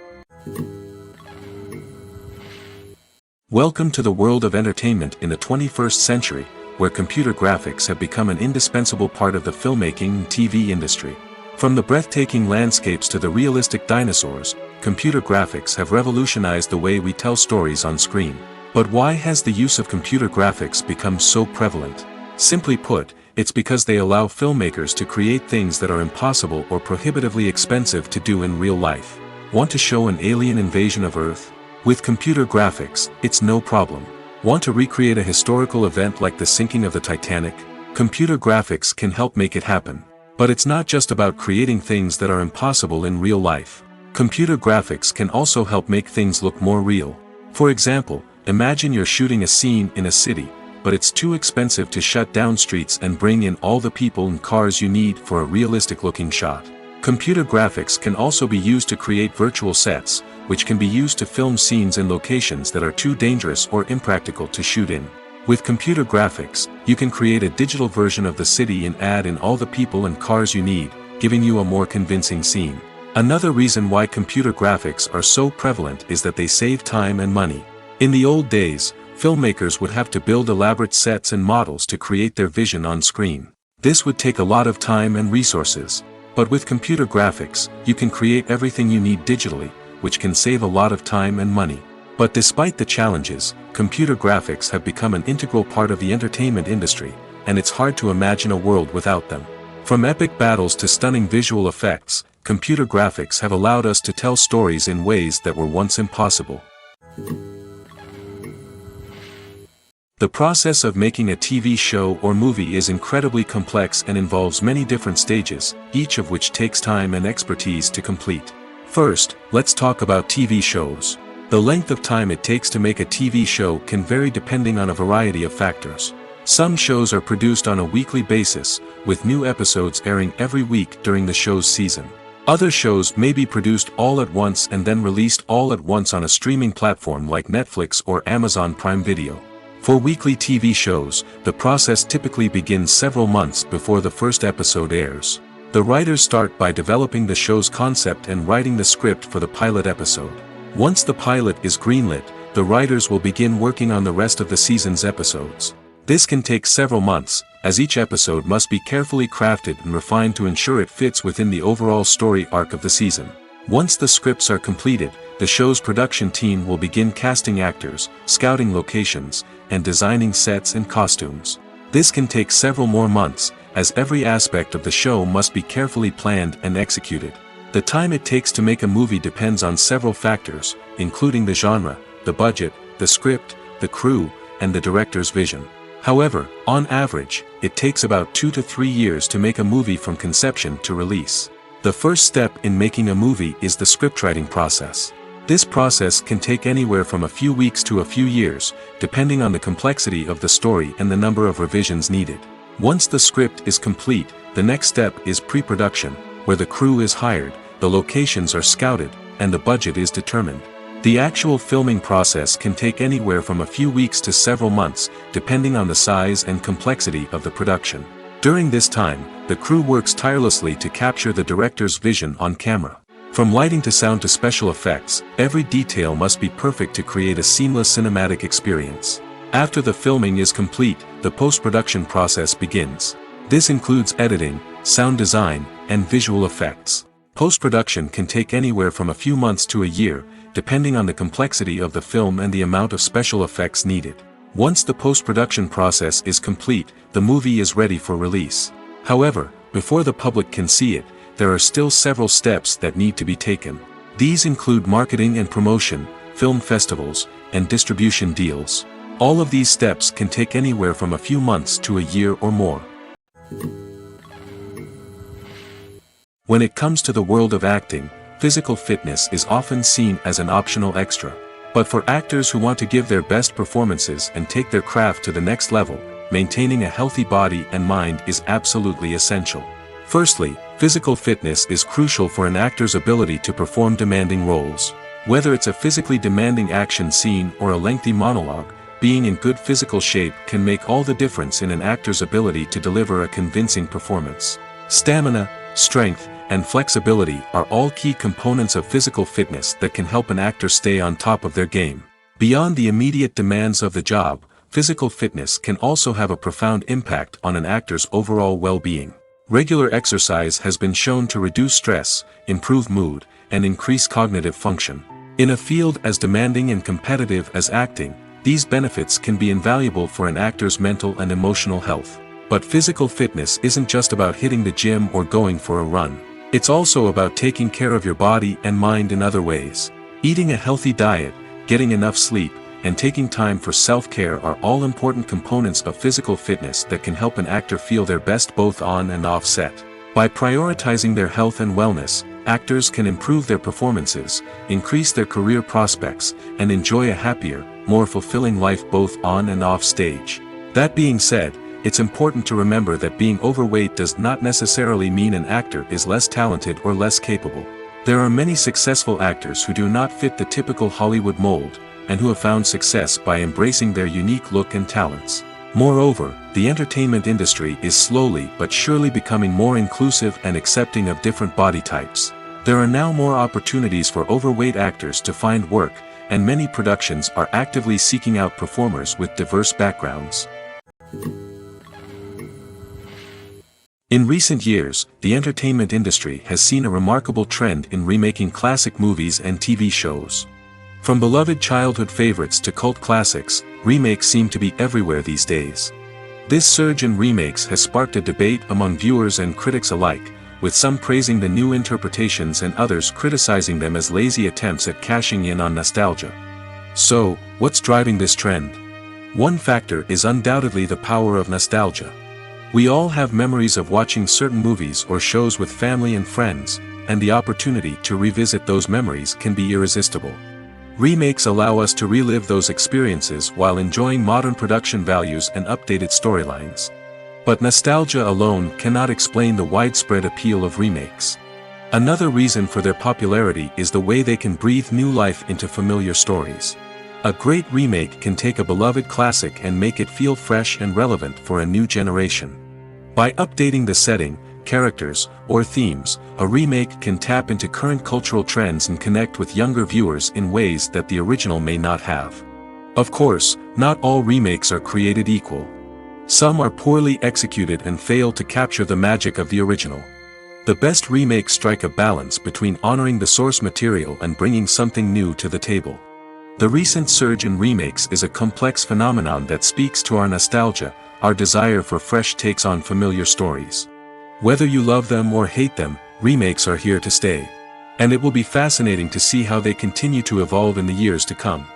Welcome to the world of entertainment in the 21st century, where computer graphics have become an indispensable part of the filmmaking and TV industry. From the breathtaking landscapes to the realistic dinosaurs, computer graphics have revolutionized the way we tell stories on screen. But why has the use of computer graphics become so prevalent? Simply put, it's because they allow filmmakers to create things that are impossible or prohibitively expensive to do in real life. Want to show an alien invasion of Earth? With computer graphics, it's no problem. Want to recreate a historical event like the sinking of the Titanic? Computer graphics can help make it happen. But it's not just about creating things that are impossible in real life. Computer graphics can also help make things look more real. For example, imagine you're shooting a scene in a city, but it's too expensive to shut down streets and bring in all the people and cars you need for a realistic-looking shot. Computer graphics can also be used to create virtual sets, which can be used to film scenes in locations that are too dangerous or impractical to shoot in. With computer graphics, you can create a digital version of the city and add in all the people and cars you need, giving you a more convincing scene. Another reason why computer graphics are so prevalent is that they save time and money. In the old days, filmmakers would have to build elaborate sets and models to create their vision on screen. This would take a lot of time and resources. But with computer graphics, you can create everything you need digitally, which can save a lot of time and money. But despite the challenges, computer graphics have become an integral part of the entertainment industry, and it's hard to imagine a world without them. From epic battles to stunning visual effects, computer graphics have allowed us to tell stories in ways that were once impossible. The process of making a TV show or movie is incredibly complex and involves many different stages, each of which takes time and expertise to complete. First, let's talk about TV shows. The length of time it takes to make a TV show can vary depending on a variety of factors. Some shows are produced on a weekly basis, with new episodes airing every week during the show's season. Other shows may be produced all at once and then released all at once on a streaming platform like Netflix or Amazon Prime Video. For weekly TV shows, the process typically begins several months before the first episode airs. The writers start by developing the show's concept and writing the script for the pilot episode. Once the pilot is greenlit, the writers will begin working on the rest of the season's episodes. This can take several months, as each episode must be carefully crafted and refined to ensure it fits within the overall story arc of the season. Once the scripts are completed, the show's production team will begin casting actors, scouting locations, and designing sets and costumes. This can take several more months, as every aspect of the show must be carefully planned and executed. The time it takes to make a movie depends on several factors, including the genre, the budget, the script, the crew, and the director's vision. However, on average, it takes about 2 to 3 years to make a movie from conception to release. The first step in making a movie is the scriptwriting process. This process can take anywhere from a few weeks to a few years, depending on the complexity of the story and the number of revisions needed. Once the script is complete, the next step is pre-production, where the crew is hired, the locations are scouted, and the budget is determined. The actual filming process can take anywhere from a few weeks to several months, depending on the size and complexity of the production. During this time, the crew works tirelessly to capture the director's vision on camera. From lighting to sound to special effects, every detail must be perfect to create a seamless cinematic experience. After the filming is complete, the post-production process begins. This includes editing, sound design, and visual effects. Post-production can take anywhere from a few months to a year, depending on the complexity of the film and the amount of special effects needed. Once the post-production process is complete, the movie is ready for release. However, before the public can see it, there are still several steps that need to be taken. These include marketing and promotion, film festivals, and distribution deals. All of these steps can take anywhere from a few months to a year or more. When it comes to the world of acting, physical fitness is often seen as an optional extra. But for actors who want to give their best performances and take their craft to the next level, maintaining a healthy body and mind is absolutely essential. Firstly, physical fitness is crucial for an actor's ability to perform demanding roles. Whether it's a physically demanding action scene or a lengthy monologue, being in good physical shape can make all the difference in an actor's ability to deliver a convincing performance. Stamina, strength, and flexibility are all key components of physical fitness that can help an actor stay on top of their game. Beyond the immediate demands of the job, physical fitness can also have a profound impact on an actor's overall well-being. Regular exercise has been shown to reduce stress, improve mood, and increase cognitive function. In a field as demanding and competitive as acting, these benefits can be invaluable for an actor's mental and emotional health. But physical fitness isn't just about hitting the gym or going for a run. It's also about taking care of your body and mind in other ways. Eating a healthy diet, getting enough sleep, and taking time for self-care are all important components of physical fitness that can help an actor feel their best both on and off set. By prioritizing their health and wellness, actors can improve their performances, increase their career prospects, and enjoy a happier, more fulfilling life both on and off stage. That being said, it's important to remember that being overweight does not necessarily mean an actor is less talented or less capable. There are many successful actors who do not fit the typical Hollywood mold, and who have found success by embracing their unique look and talents. Moreover, the entertainment industry is slowly but surely becoming more inclusive and accepting of different body types. There are now more opportunities for overweight actors to find work, and many productions are actively seeking out performers with diverse backgrounds. In recent years, the entertainment industry has seen a remarkable trend in remaking classic movies and TV shows. From beloved childhood favorites to cult classics, remakes seem to be everywhere these days. This surge in remakes has sparked a debate among viewers and critics alike, with some praising the new interpretations and others criticizing them as lazy attempts at cashing in on nostalgia. So, what's driving this trend? One factor is undoubtedly the power of nostalgia. We all have memories of watching certain movies or shows with family and friends, and the opportunity to revisit those memories can be irresistible. Remakes allow us to relive those experiences while enjoying modern production values and updated storylines. But nostalgia alone cannot explain the widespread appeal of remakes. Another reason for their popularity is the way they can breathe new life into familiar stories. A great remake can take a beloved classic and make it feel fresh and relevant for a new generation. By updating the setting, characters, or themes, a remake can tap into current cultural trends and connect with younger viewers in ways that the original may not have. Of course, not all remakes are created equal. Some are poorly executed and fail to capture the magic of the original. The best remakes strike a balance between honoring the source material and bringing something new to the table. The recent surge in remakes is a complex phenomenon that speaks to our nostalgia, our desire for fresh takes on familiar stories. Whether you love them or hate them, remakes are here to stay. And it will be fascinating to see how they continue to evolve in the years to come.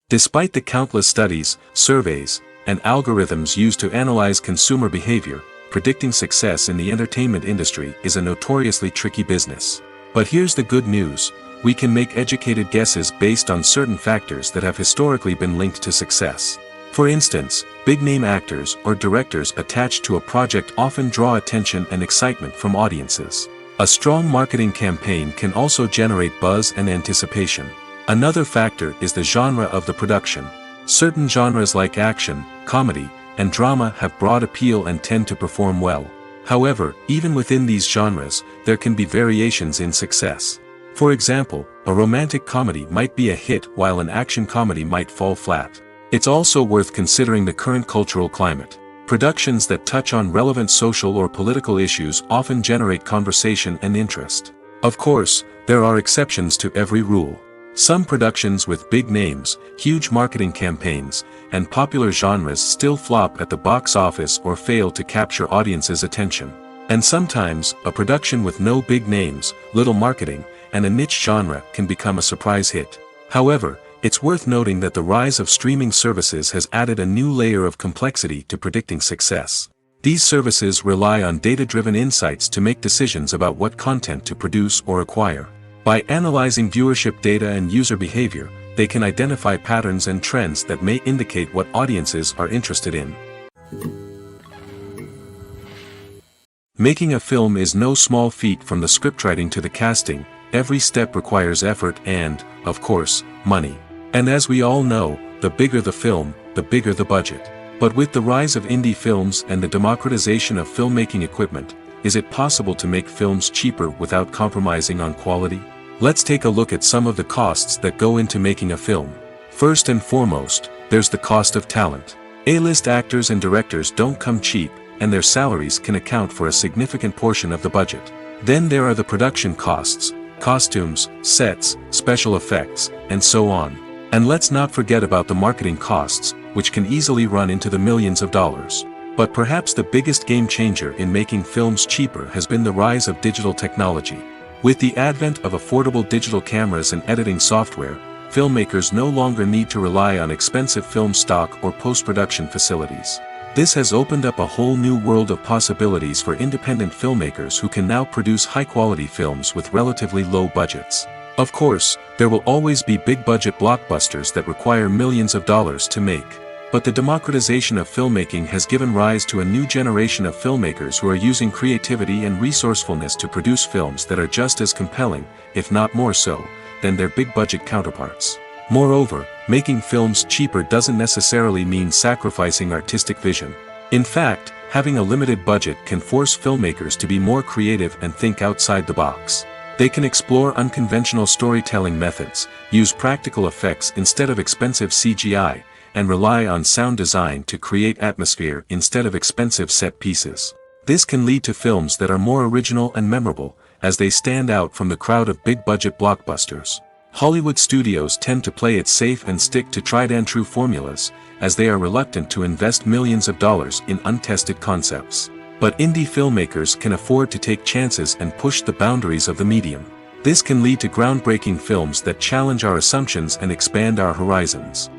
Despite the countless studies, surveys, and algorithms used to analyze consumer behavior, predicting success in the entertainment industry is a notoriously tricky business. But here's the good news: we can make educated guesses based on certain factors that have historically been linked to success. For instance, big-name actors or directors attached to a project often draw attention and excitement from audiences. A strong marketing campaign can also generate buzz and anticipation. Another factor is the genre of the production. Certain genres like action, comedy, and drama have broad appeal and tend to perform well. However, even within these genres, there can be variations in success. For example, a romantic comedy might be a hit while an action comedy might fall flat. It's also worth considering the current cultural climate. Productions that touch on relevant social or political issues often generate conversation and interest. Of course, there are exceptions to every rule. Some productions with big names, huge marketing campaigns, and popular genres still flop at the box office or fail to capture audiences' attention. And sometimes, a production with no big names, little marketing, and a niche genre can become a surprise hit. However, it's worth noting that the rise of streaming services has added a new layer of complexity to predicting success. These services rely on data-driven insights to make decisions about what content to produce or acquire. By analyzing viewership data and user behavior, they can identify patterns and trends that may indicate what audiences are interested in. Making a film is no small feat. From the scriptwriting to the casting, every step requires effort and, of course, money. And as we all know, the bigger the film, the bigger the budget. But with the rise of indie films and the democratization of filmmaking equipment, is it possible to make films cheaper without compromising on quality? Let's take a look at some of the costs that go into making a film. First and foremost, there's the cost of talent. A-list actors and directors don't come cheap, and their salaries can account for a significant portion of the budget. Then there are the production costs, costumes, sets, special effects, and so on. And let's not forget about the marketing costs, which can easily run into the millions of dollars. But perhaps the biggest game changer in making films cheaper has been the rise of digital technology. With the advent of affordable digital cameras and editing software, filmmakers no longer need to rely on expensive film stock or post-production facilities. This has opened up a whole new world of possibilities for independent filmmakers who can now produce high-quality films with relatively low budgets. Of course, there will always be big-budget blockbusters that require millions of dollars to make. But the democratization of filmmaking has given rise to a new generation of filmmakers who are using creativity and resourcefulness to produce films that are just as compelling, if not more so, than their big-budget counterparts. Moreover, making films cheaper doesn't necessarily mean sacrificing artistic vision. In fact, having a limited budget can force filmmakers to be more creative and think outside the box. They can explore unconventional storytelling methods, use practical effects instead of expensive CGI, and rely on sound design to create atmosphere instead of expensive set pieces. This can lead to films that are more original and memorable, as they stand out from the crowd of big-budget blockbusters. Hollywood studios tend to play it safe and stick to tried-and-true formulas, as they are reluctant to invest millions of dollars in untested concepts. But indie filmmakers can afford to take chances and push the boundaries of the medium. This can lead to groundbreaking films that challenge our assumptions and expand our horizons.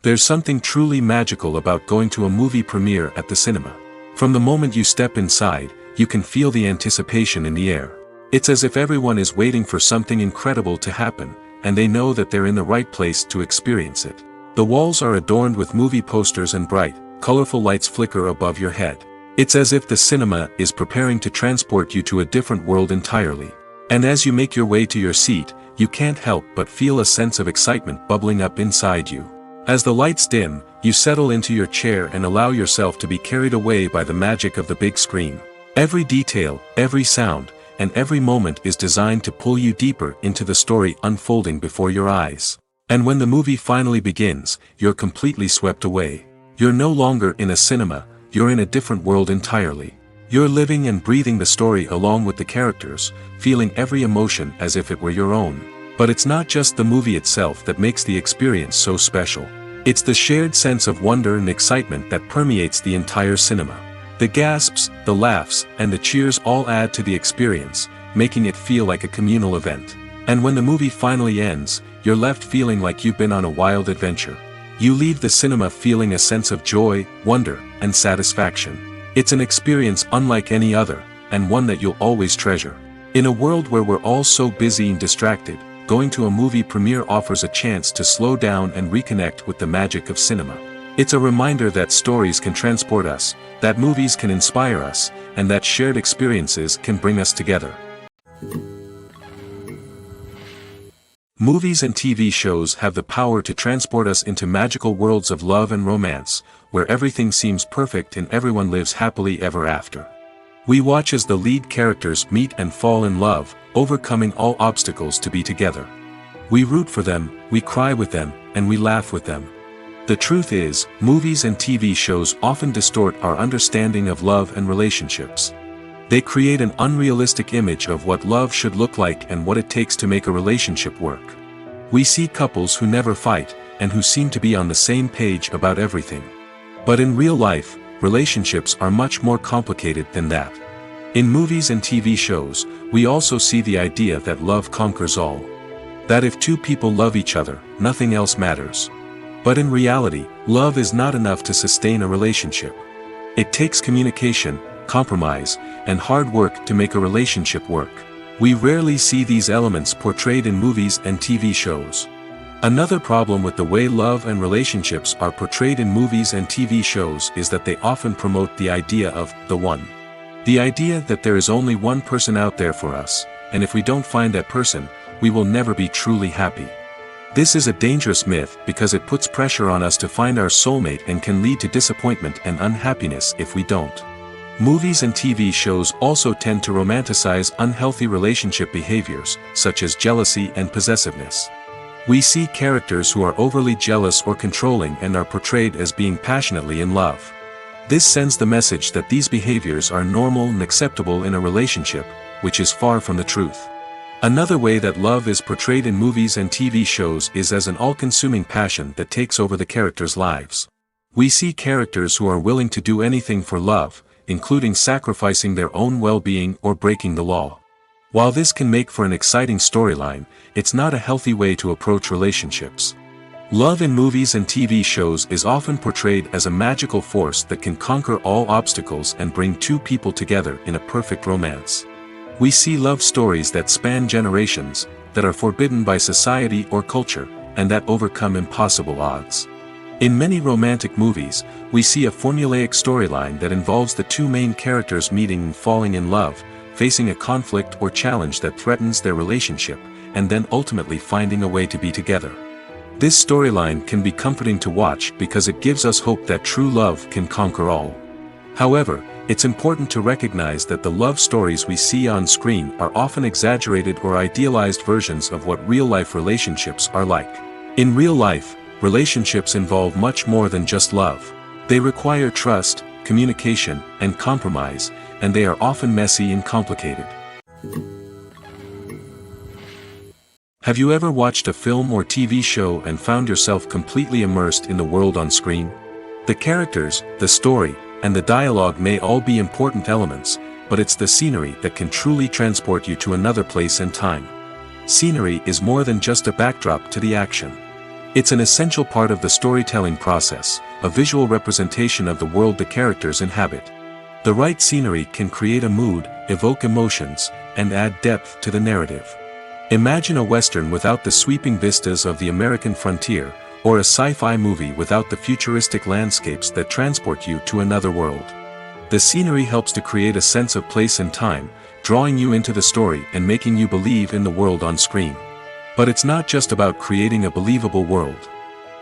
There's something truly magical about going to a movie premiere at the cinema. From the moment you step inside, you can feel the anticipation in the air. It's as if everyone is waiting for something incredible to happen, and they know that they're in the right place to experience it. The walls are adorned with movie posters and bright, colorful lights flicker above your head. It's as if the cinema is preparing to transport you to a different world entirely. And as you make your way to your seat, you can't help but feel a sense of excitement bubbling up inside you. As the lights dim, you settle into your chair and allow yourself to be carried away by the magic of the big screen. Every detail, every sound, and every moment is designed to pull you deeper into the story unfolding before your eyes. And when the movie finally begins, you're completely swept away. You're no longer in a cinema, you're in a different world entirely. You're living and breathing the story along with the characters, feeling every emotion as if it were your own. But it's not just the movie itself that makes the experience so special. It's the shared sense of wonder and excitement that permeates the entire cinema. The gasps, the laughs, and the cheers all add to the experience, making it feel like a communal event. And when the movie finally ends, you're left feeling like you've been on a wild adventure. You leave the cinema feeling a sense of joy, wonder, and satisfaction. It's an experience unlike any other, and one that you'll always treasure. In a world where we're all so busy and distracted, going to a movie premiere offers a chance to slow down and reconnect with the magic of cinema. It's a reminder that stories can transport us, that movies can inspire us, and that shared experiences can bring us together. Movies and TV shows have the power to transport us into magical worlds of love and romance, where everything seems perfect and everyone lives happily ever after. We watch as the lead characters meet and fall in love, overcoming all obstacles to be together. We root for them, we cry with them, and we laugh with them. The truth is, movies and TV shows often distort our understanding of love and relationships. They create an unrealistic image of what love should look like and what it takes to make a relationship work. We see couples who never fight, and who seem to be on the same page about everything. But in real life, relationships are much more complicated than that. In movies and TV shows, we also see the idea that love conquers all. That if two people love each other, nothing else matters. But in reality, love is not enough to sustain a relationship. It takes communication, compromise, and hard work to make a relationship work. We rarely see these elements portrayed in movies and TV shows. Another problem with the way love and relationships are portrayed in movies and TV shows is that they often promote the idea of the one. The idea that there is only one person out there for us, and if we don't find that person, we will never be truly happy. This is a dangerous myth because it puts pressure on us to find our soulmate and can lead to disappointment and unhappiness if we don't. Movies and TV shows also tend to romanticize unhealthy relationship behaviors, such as jealousy and possessiveness. We see characters who are overly jealous or controlling and are portrayed as being passionately in love. This sends the message that these behaviors are normal and acceptable in a relationship, which is far from the truth. Another way that love is portrayed in movies and TV shows is as an all-consuming passion that takes over the characters' lives. We see characters who are willing to do anything for love, including sacrificing their own well-being or breaking the law. While this can make for an exciting storyline, it's not a healthy way to approach relationships. Love in movies and TV shows is often portrayed as a magical force that can conquer all obstacles and bring two people together in a perfect romance. We see love stories that span generations, that are forbidden by society or culture, and that overcome impossible odds. In many romantic movies, we see a formulaic storyline that involves the two main characters meeting and falling in love, facing a conflict or challenge that threatens their relationship, and then ultimately finding a way to be together. This storyline can be comforting to watch because it gives us hope that true love can conquer all. However, it's important to recognize that the love stories we see on screen are often exaggerated or idealized versions of what real-life relationships are like. In real life, relationships involve much more than just love. They require trust, communication, and compromise, and they are often messy and complicated. Have you ever watched a film or TV show and found yourself completely immersed in the world on screen? The characters, the story, and the dialogue may all be important elements, but it's the scenery that can truly transport you to another place and time. Scenery is more than just a backdrop to the action. It's an essential part of the storytelling process, a visual representation of the world the characters inhabit. The right scenery can create a mood, evoke emotions, and add depth to the narrative. Imagine a western without the sweeping vistas of the American frontier, or a sci-fi movie without the futuristic landscapes that transport you to another world. The scenery helps to create a sense of place and time, drawing you into the story and making you believe in the world on screen. But it's not just about creating a believable world.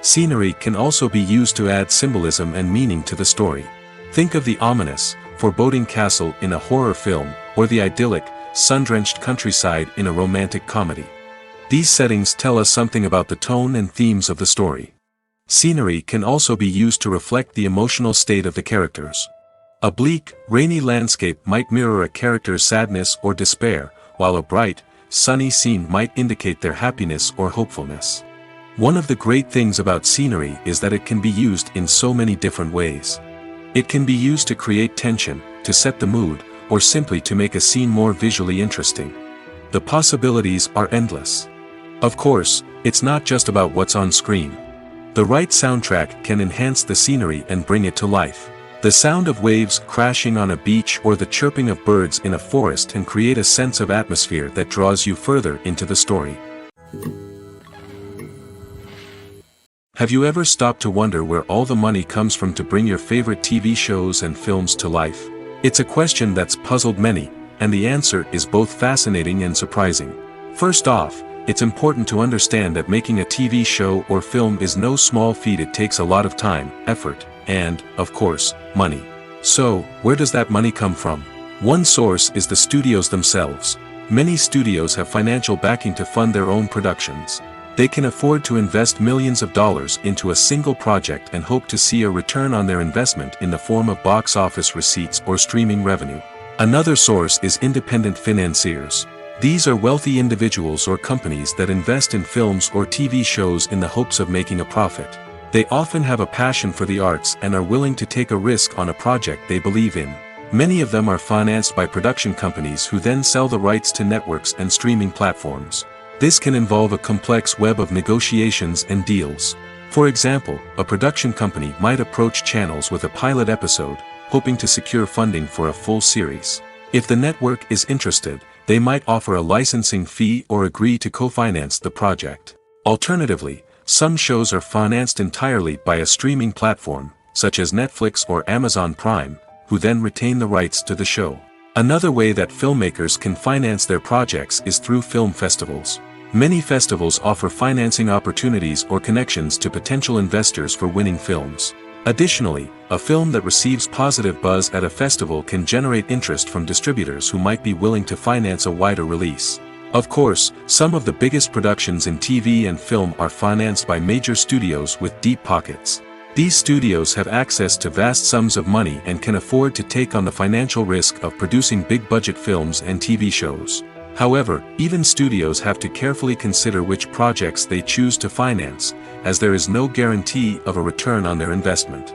Scenery can also be used to add symbolism and meaning to the story. Think of the ominous, foreboding castle in a horror film, or the idyllic, sun-drenched countryside in a romantic comedy. These settings tell us something about the tone and themes of the story. Scenery can also be used to reflect the emotional state of the characters. A bleak, rainy landscape might mirror a character's sadness or despair, while a bright, sunny scene might indicate their happiness or hopefulness. One of the great things about scenery is that it can be used in so many different ways. It can be used to create tension, to set the mood, or simply to make a scene more visually interesting. The possibilities are endless. Of course, it's not just about what's on screen. The right soundtrack can enhance the scenery and bring it to life. The sound of waves crashing on a beach or the chirping of birds in a forest can create a sense of atmosphere that draws you further into the story. Have you ever stopped to wonder where all the money comes from to bring your favorite TV shows and films to life? It's a question that's puzzled many, and the answer is both fascinating and surprising. First off, it's important to understand that making a TV show or film is no small feat. It takes a lot of time, effort, and, of course, money. So, where does that money come from? One source is the studios themselves. Many studios have financial backing to fund their own productions. They can afford to invest millions of dollars into a single project and hope to see a return on their investment in the form of box office receipts or streaming revenue. Another source is independent financiers. These are wealthy individuals or companies that invest in films or TV shows in the hopes of making a profit. They often have a passion for the arts and are willing to take a risk on a project they believe in. Many of them are financed by production companies who then sell the rights to networks and streaming platforms. This can involve a complex web of negotiations and deals. For example, a production company might approach channels with a pilot episode, hoping to secure funding for a full series. If the network is interested, they might offer a licensing fee or agree to co-finance the project. Alternatively, some shows are financed entirely by a streaming platform, such as Netflix or Amazon Prime, who then retain the rights to the show. Another way that filmmakers can finance their projects is through film festivals. Many festivals offer financing opportunities or connections to potential investors for winning films. Additionally, a film that receives positive buzz at a festival can generate interest from distributors who might be willing to finance a wider release. Of course, some of the biggest productions in TV and film are financed by major studios with deep pockets. These studios have access to vast sums of money and can afford to take on the financial risk of producing big-budget films and TV shows. However, even studios have to carefully consider which projects they choose to finance, as there is no guarantee of a return on their investment.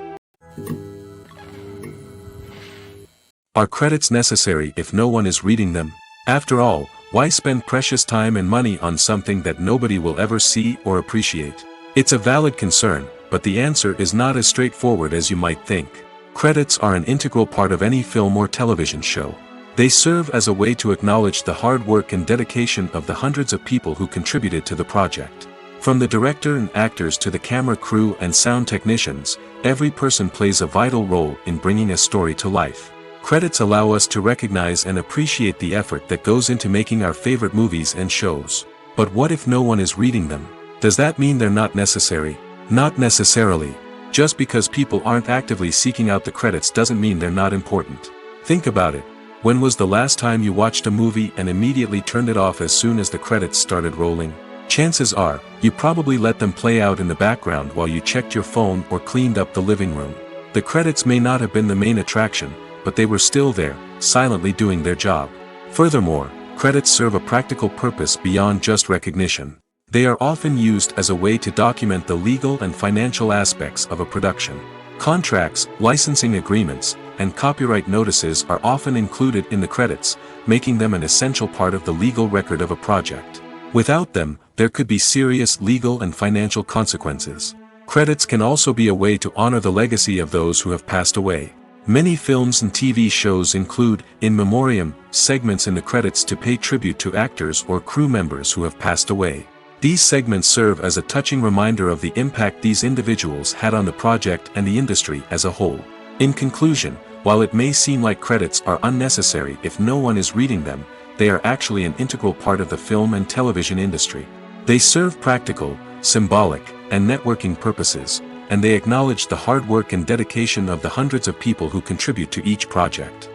Are credits necessary if no one is reading them? After all, why spend precious time and money on something that nobody will ever see or appreciate? It's a valid concern, but the answer is not as straightforward as you might think. Credits are an integral part of any film or television show. They serve as a way to acknowledge the hard work and dedication of the hundreds of people who contributed to the project. From the director and actors to the camera crew and sound technicians, every person plays a vital role in bringing a story to life. Credits allow us to recognize and appreciate the effort that goes into making our favorite movies and shows. But what if no one is reading them? Does that mean they're not necessary? Not necessarily. Just because people aren't actively seeking out the credits doesn't mean they're not important. Think about it. When was the last time you watched a movie and immediately turned it off as soon as the credits started rolling? Chances are, you probably let them play out in the background while you checked your phone or cleaned up the living room. The credits may not have been the main attraction, but they were still there, silently doing their job. Furthermore, credits serve a practical purpose beyond just recognition. They are often used as a way to document the legal and financial aspects of a production. Contracts, licensing agreements, and copyright notices are often included in the credits, making them an essential part of the legal record of a project. Without them, there could be serious legal and financial consequences. Credits can also be a way to honor the legacy of those who have passed away. Many films and TV shows include, in memoriam, segments in the credits to pay tribute to actors or crew members who have passed away. These segments serve as a touching reminder of the impact these individuals had on the project and the industry as a whole. In conclusion, while it may seem like credits are unnecessary if no one is reading them, they are actually an integral part of the film and television industry. They serve practical, symbolic, and networking purposes, and they acknowledge the hard work and dedication of the hundreds of people who contribute to each project.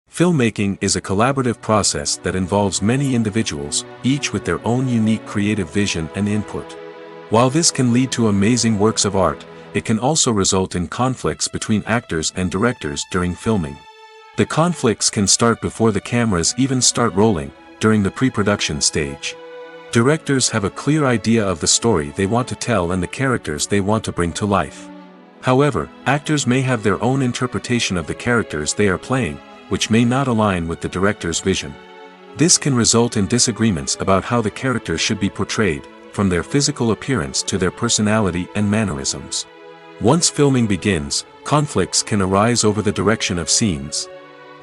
Filmmaking is a collaborative process that involves many individuals, each with their own unique creative vision and input. While this can lead to amazing works of art, it can also result in conflicts between actors and directors during filming. The conflicts can start before the cameras even start rolling, during the pre-production stage. Directors have a clear idea of the story they want to tell and the characters they want to bring to life. However, actors may have their own interpretation of the characters they are playing, which may not align with the director's vision. This can result in disagreements about how the characters should be portrayed, from their physical appearance to their personality and mannerisms. Once filming begins, conflicts can arise over the direction of scenes.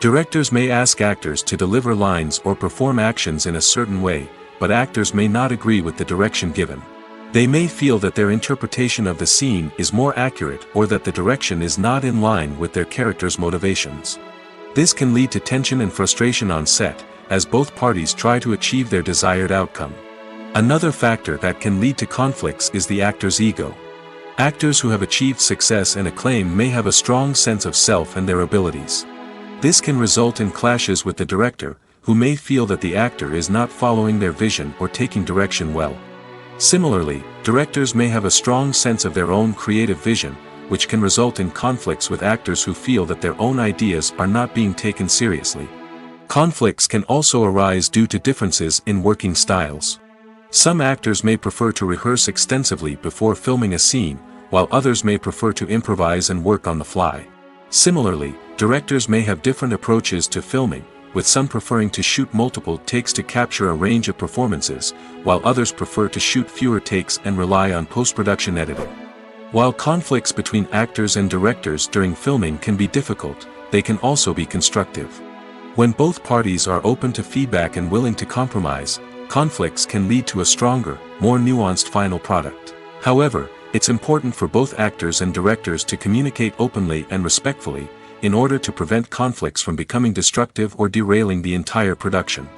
Directors may ask actors to deliver lines or perform actions in a certain way, but actors may not agree with the direction given. They may feel that their interpretation of the scene is more accurate or that the direction is not in line with their character's motivations. This can lead to tension and frustration on set, as both parties try to achieve their desired outcome. Another factor that can lead to conflicts is the actor's ego. Actors who have achieved success and acclaim may have a strong sense of self and their abilities. This can result in clashes with the director, who may feel that the actor is not following their vision or taking direction well. Similarly, directors may have a strong sense of their own creative vision, which can result in conflicts with actors who feel that their own ideas are not being taken seriously. Conflicts can also arise due to differences in working styles. Some actors may prefer to rehearse extensively before filming a scene, while others may prefer to improvise and work on the fly. Similarly, directors may have different approaches to filming, with some preferring to shoot multiple takes to capture a range of performances, while others prefer to shoot fewer takes and rely on post-production editing. While conflicts between actors and directors during filming can be difficult, they can also be constructive. When both parties are open to feedback and willing to compromise, conflicts can lead to a stronger, more nuanced final product. However, it's important for both actors and directors to communicate openly and respectfully, in order to prevent conflicts from becoming destructive or derailing the entire production.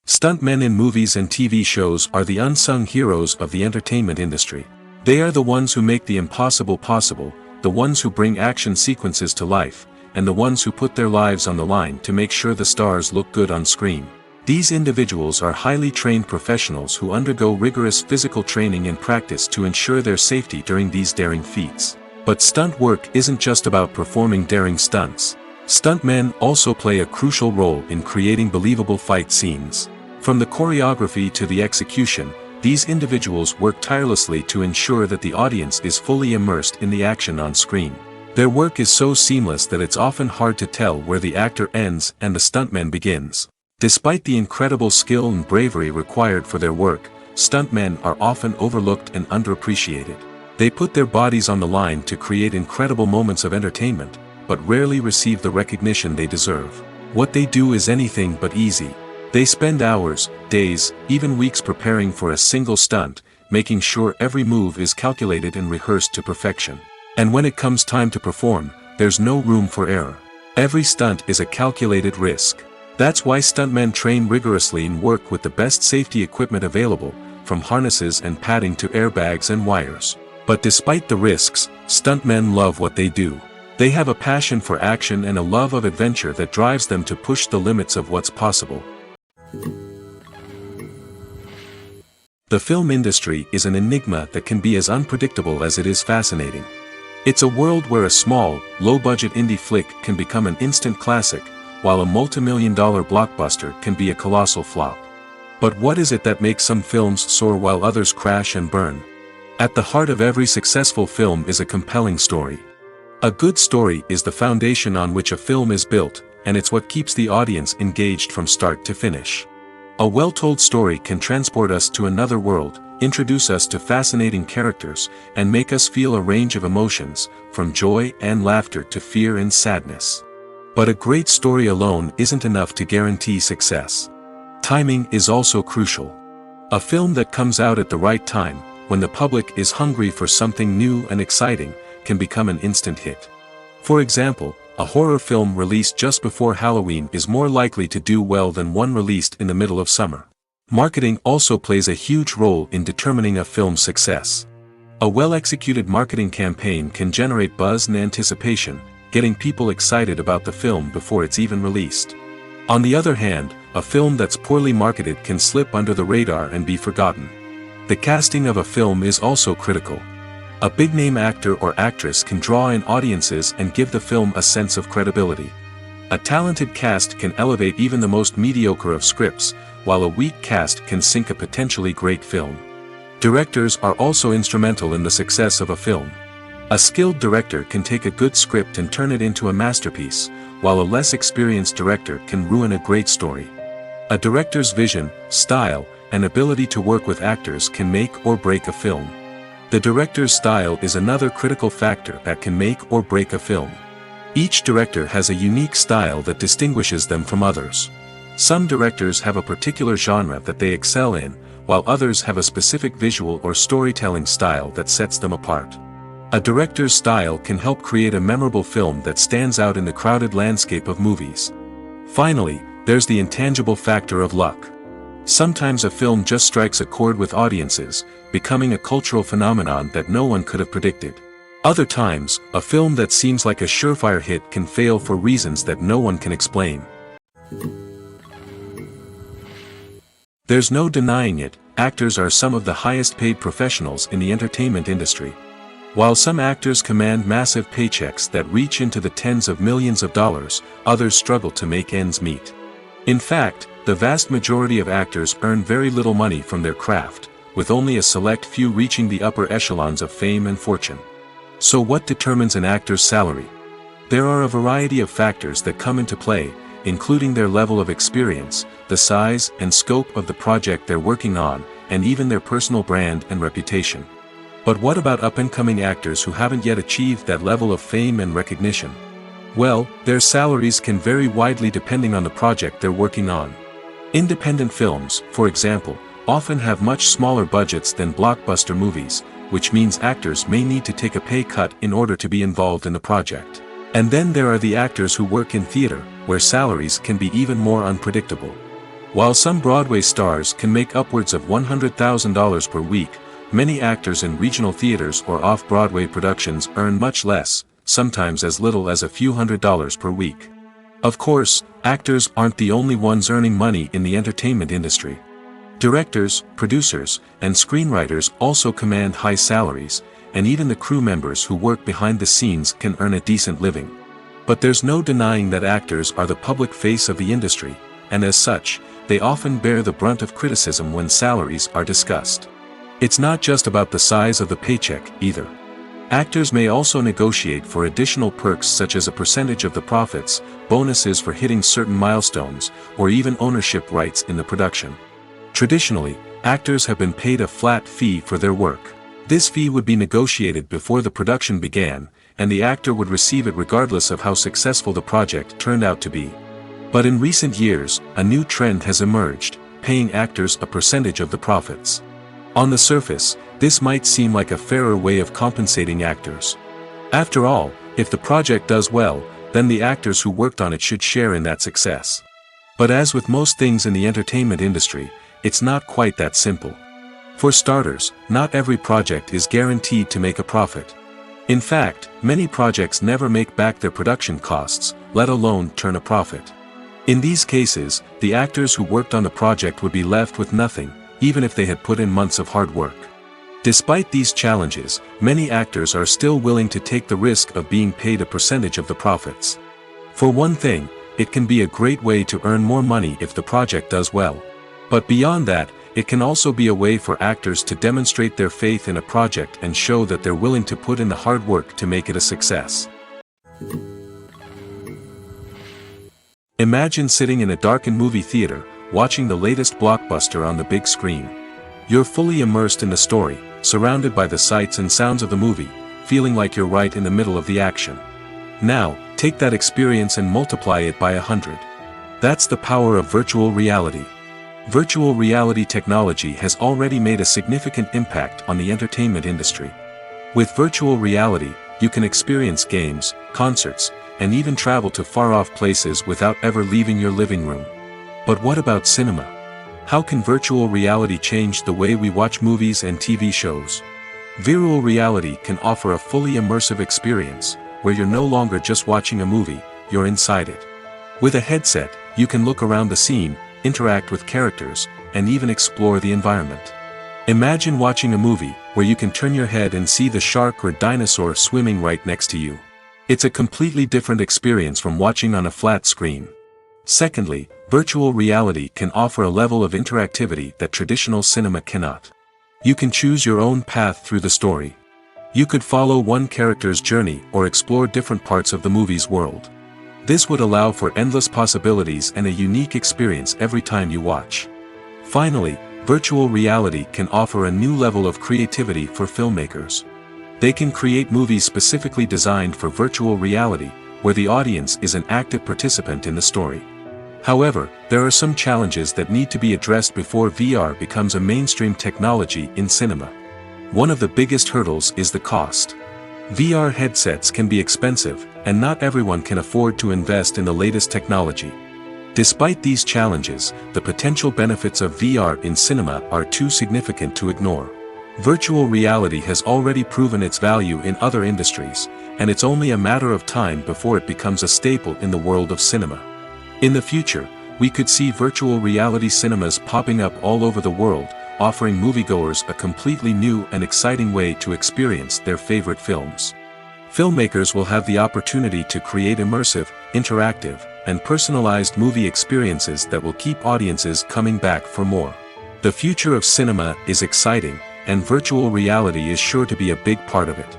Stuntmen in movies and TV shows are the unsung heroes of the entertainment industry. They are the ones who make the impossible possible, the ones who bring action sequences to life, and the ones who put their lives on the line to make sure the stars look good on screen. These individuals are highly trained professionals who undergo rigorous physical training and practice to ensure their safety during these daring feats. But stunt work isn't just about performing daring stunts. Stuntmen also play a crucial role in creating believable fight scenes. From the choreography to the execution, these individuals work tirelessly to ensure that the audience is fully immersed in the action on screen. Their work is so seamless that it's often hard to tell where the actor ends and the stuntman begins. Despite the incredible skill and bravery required for their work, stuntmen are often overlooked and underappreciated. They put their bodies on the line to create incredible moments of entertainment, but rarely receive the recognition they deserve. What they do is anything but easy. They spend hours, days, even weeks preparing for a single stunt, making sure every move is calculated and rehearsed to perfection. And when it comes time to perform, there's no room for error. Every stunt is a calculated risk. That's why stuntmen train rigorously and work with the best safety equipment available, from harnesses and padding to airbags and wires. But despite the risks, stuntmen love what they do. They have a passion for action and a love of adventure that drives them to push the limits of what's possible. The film industry is an enigma that can be as unpredictable as it is fascinating. It's a world where a small, low-budget indie flick can become an instant classic, while a multi-million-dollar blockbuster can be a colossal flop. But what is it that makes some films soar while others crash and burn? At the heart of every successful film is a compelling story. A good story is the foundation on which a film is built, and it's what keeps the audience engaged from start to finish. A well-told story can transport us to another world, introduce us to fascinating characters, and make us feel a range of emotions, from joy and laughter to fear and sadness. But a great story alone isn't enough to guarantee success. Timing is also crucial. A film that comes out at the right time, when the public is hungry for something new and exciting, can become an instant hit. For example, a horror film released just before Halloween is more likely to do well than one released in the middle of summer. Marketing also plays a huge role in determining a film's success. A well-executed marketing campaign can generate buzz and anticipation, getting people excited about the film before it's even released. On the other hand, a film that's poorly marketed can slip under the radar and be forgotten. The casting of a film is also critical. A big-name actor or actress can draw in audiences and give the film a sense of credibility. A talented cast can elevate even the most mediocre of scripts, while a weak cast can sink a potentially great film. Directors are also instrumental in the success of a film. A skilled director can take a good script and turn it into a masterpiece, while a less experienced director can ruin a great story. A director's vision, style, and ability to work with actors can make or break a film. The director's style is another critical factor that can make or break a film. Each director has a unique style that distinguishes them from others. Some directors have a particular genre that they excel in, while others have a specific visual or storytelling style that sets them apart. A director's style can help create a memorable film that stands out in the crowded landscape of movies. Finally, there's the intangible factor of luck. Sometimes a film just strikes a chord with audiences, becoming a cultural phenomenon that no one could have predicted. Other times, a film that seems like a surefire hit can fail for reasons that no one can explain. There's no denying it, actors are some of the highest paid professionals in the entertainment industry. While some actors command massive paychecks that reach into the tens of millions of dollars, others struggle to make ends meet. In fact, the vast majority of actors earn very little money from their craft, with only a select few reaching the upper echelons of fame and fortune. So what determines an actor's salary? There are a variety of factors that come into play, including their level of experience, the size and scope of the project they're working on, and even their personal brand and reputation. But what about up-and-coming actors who haven't yet achieved that level of fame and recognition? Well, their salaries can vary widely depending on the project they're working on. Independent films, for example, often have much smaller budgets than blockbuster movies, which means actors may need to take a pay cut in order to be involved in the project. And then there are the actors who work in theater, where salaries can be even more unpredictable. While some Broadway stars can make upwards of $100,000 per week, many actors in regional theaters or off-Broadway productions earn much less, sometimes as little as a few $100s per week. Of course, actors aren't the only ones earning money in the entertainment industry. Directors, producers, and screenwriters also command high salaries, and even the crew members who work behind the scenes can earn a decent living. But there's no denying that actors are the public face of the industry, and as such, they often bear the brunt of criticism when salaries are discussed. It's not just about the size of the paycheck, either. Actors may also negotiate for additional perks such as a percentage of the profits, bonuses for hitting certain milestones, or even ownership rights in the production. Traditionally, actors have been paid a flat fee for their work. This fee would be negotiated before the production began, and the actor would receive it regardless of how successful the project turned out to be. But in recent years, a new trend has emerged, paying actors a percentage of the profits. On the surface, this might seem like a fairer way of compensating actors. After all, if the project does well, then the actors who worked on it should share in that success. But as with most things in the entertainment industry, it's not quite that simple. For starters, not every project is guaranteed to make a profit. In fact, many projects never make back their production costs, let alone turn a profit. In these cases, the actors who worked on the project would be left with nothing, even if they had put in months of hard work. Despite these challenges, many actors are still willing to take the risk of being paid a percentage of the profits. For one thing, it can be a great way to earn more money if the project does well. But beyond that, it can also be a way for actors to demonstrate their faith in a project and show that they're willing to put in the hard work to make it a success. Imagine sitting in a darkened movie theater, watching the latest blockbuster on the big screen. You're fully immersed in the story, surrounded by the sights and sounds of the movie, feeling like you're right in the middle of the action. Now, take that experience and multiply it by 100. That's the power of virtual reality. Virtual reality technology has already made a significant impact on the entertainment industry. With virtual reality, you can experience games, concerts, and even travel to far-off places without ever leaving your living room. But what about cinema? How can virtual reality change the way we watch movies and TV shows? Virtual reality can offer a fully immersive experience, where you're no longer just watching a movie, you're inside it. With a headset, you can look around the scene, interact with characters, and even explore the environment. Imagine watching a movie where you can turn your head and see the shark or dinosaur swimming right next to you. It's a completely different experience from watching on a flat screen. Secondly, virtual reality can offer a level of interactivity that traditional cinema cannot. You can choose your own path through the story. You could follow one character's journey or explore different parts of the movie's world. This would allow for endless possibilities and a unique experience every time you watch. Finally, virtual reality can offer a new level of creativity for filmmakers. They can create movies specifically designed for virtual reality, where the audience is an active participant in the story. However, there are some challenges that need to be addressed before VR becomes a mainstream technology in cinema. One of the biggest hurdles is the cost. VR headsets can be expensive, and not everyone can afford to invest in the latest technology. Despite these challenges, the potential benefits of VR in cinema are too significant to ignore. Virtual reality has already proven its value in other industries, and it's only a matter of time before it becomes a staple in the world of cinema. In the future, we could see virtual reality cinemas popping up all over the world, offering moviegoers a completely new and exciting way to experience their favorite films. Filmmakers will have the opportunity to create immersive, interactive, and personalized movie experiences that will keep audiences coming back for more. The future of cinema is exciting, and virtual reality is sure to be a big part of it.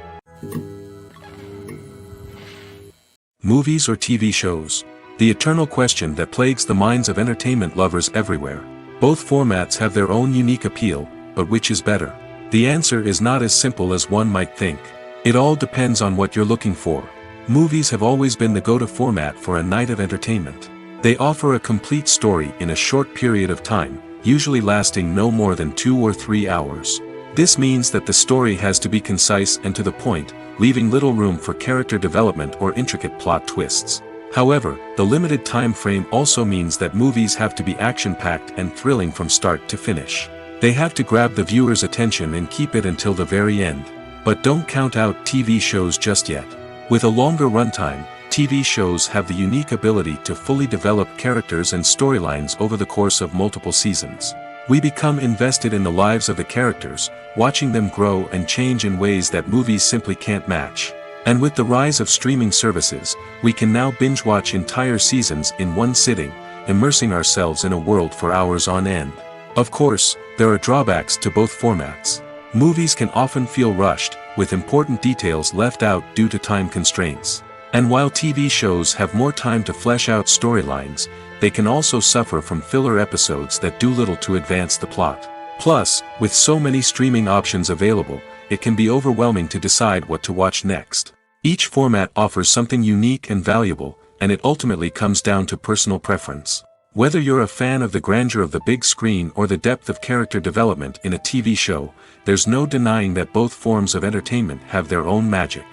Movies or TV shows? The eternal question that plagues the minds of entertainment lovers everywhere. Both formats have their own unique appeal, but which is better? The answer is not as simple as one might think. It all depends on what you're looking for. Movies have always been the go-to format for a night of entertainment. They offer a complete story in a short period of time, usually lasting no more than 2 or 3 hours. This means that the story has to be concise and to the point, leaving little room for character development or intricate plot twists. However, the limited time frame also means that movies have to be action-packed and thrilling from start to finish. They have to grab the viewer's attention and keep it until the very end. But don't count out TV shows just yet. With a longer runtime, TV shows have the unique ability to fully develop characters and storylines over the course of multiple seasons. We become invested in the lives of the characters, watching them grow and change in ways that movies simply can't match. And with the rise of streaming services, we can now binge-watch entire seasons in one sitting, immersing ourselves in a world for hours on end. Of course, there are drawbacks to both formats. Movies can often feel rushed, with important details left out due to time constraints. And while TV shows have more time to flesh out storylines, they can also suffer from filler episodes that do little to advance the plot. Plus, with so many streaming options available, it can be overwhelming to decide what to watch next. Each format offers something unique and valuable, and it ultimately comes down to personal preference. Whether you're a fan of the grandeur of the big screen or the depth of character development in a TV show, there's no denying that both forms of entertainment have their own magic.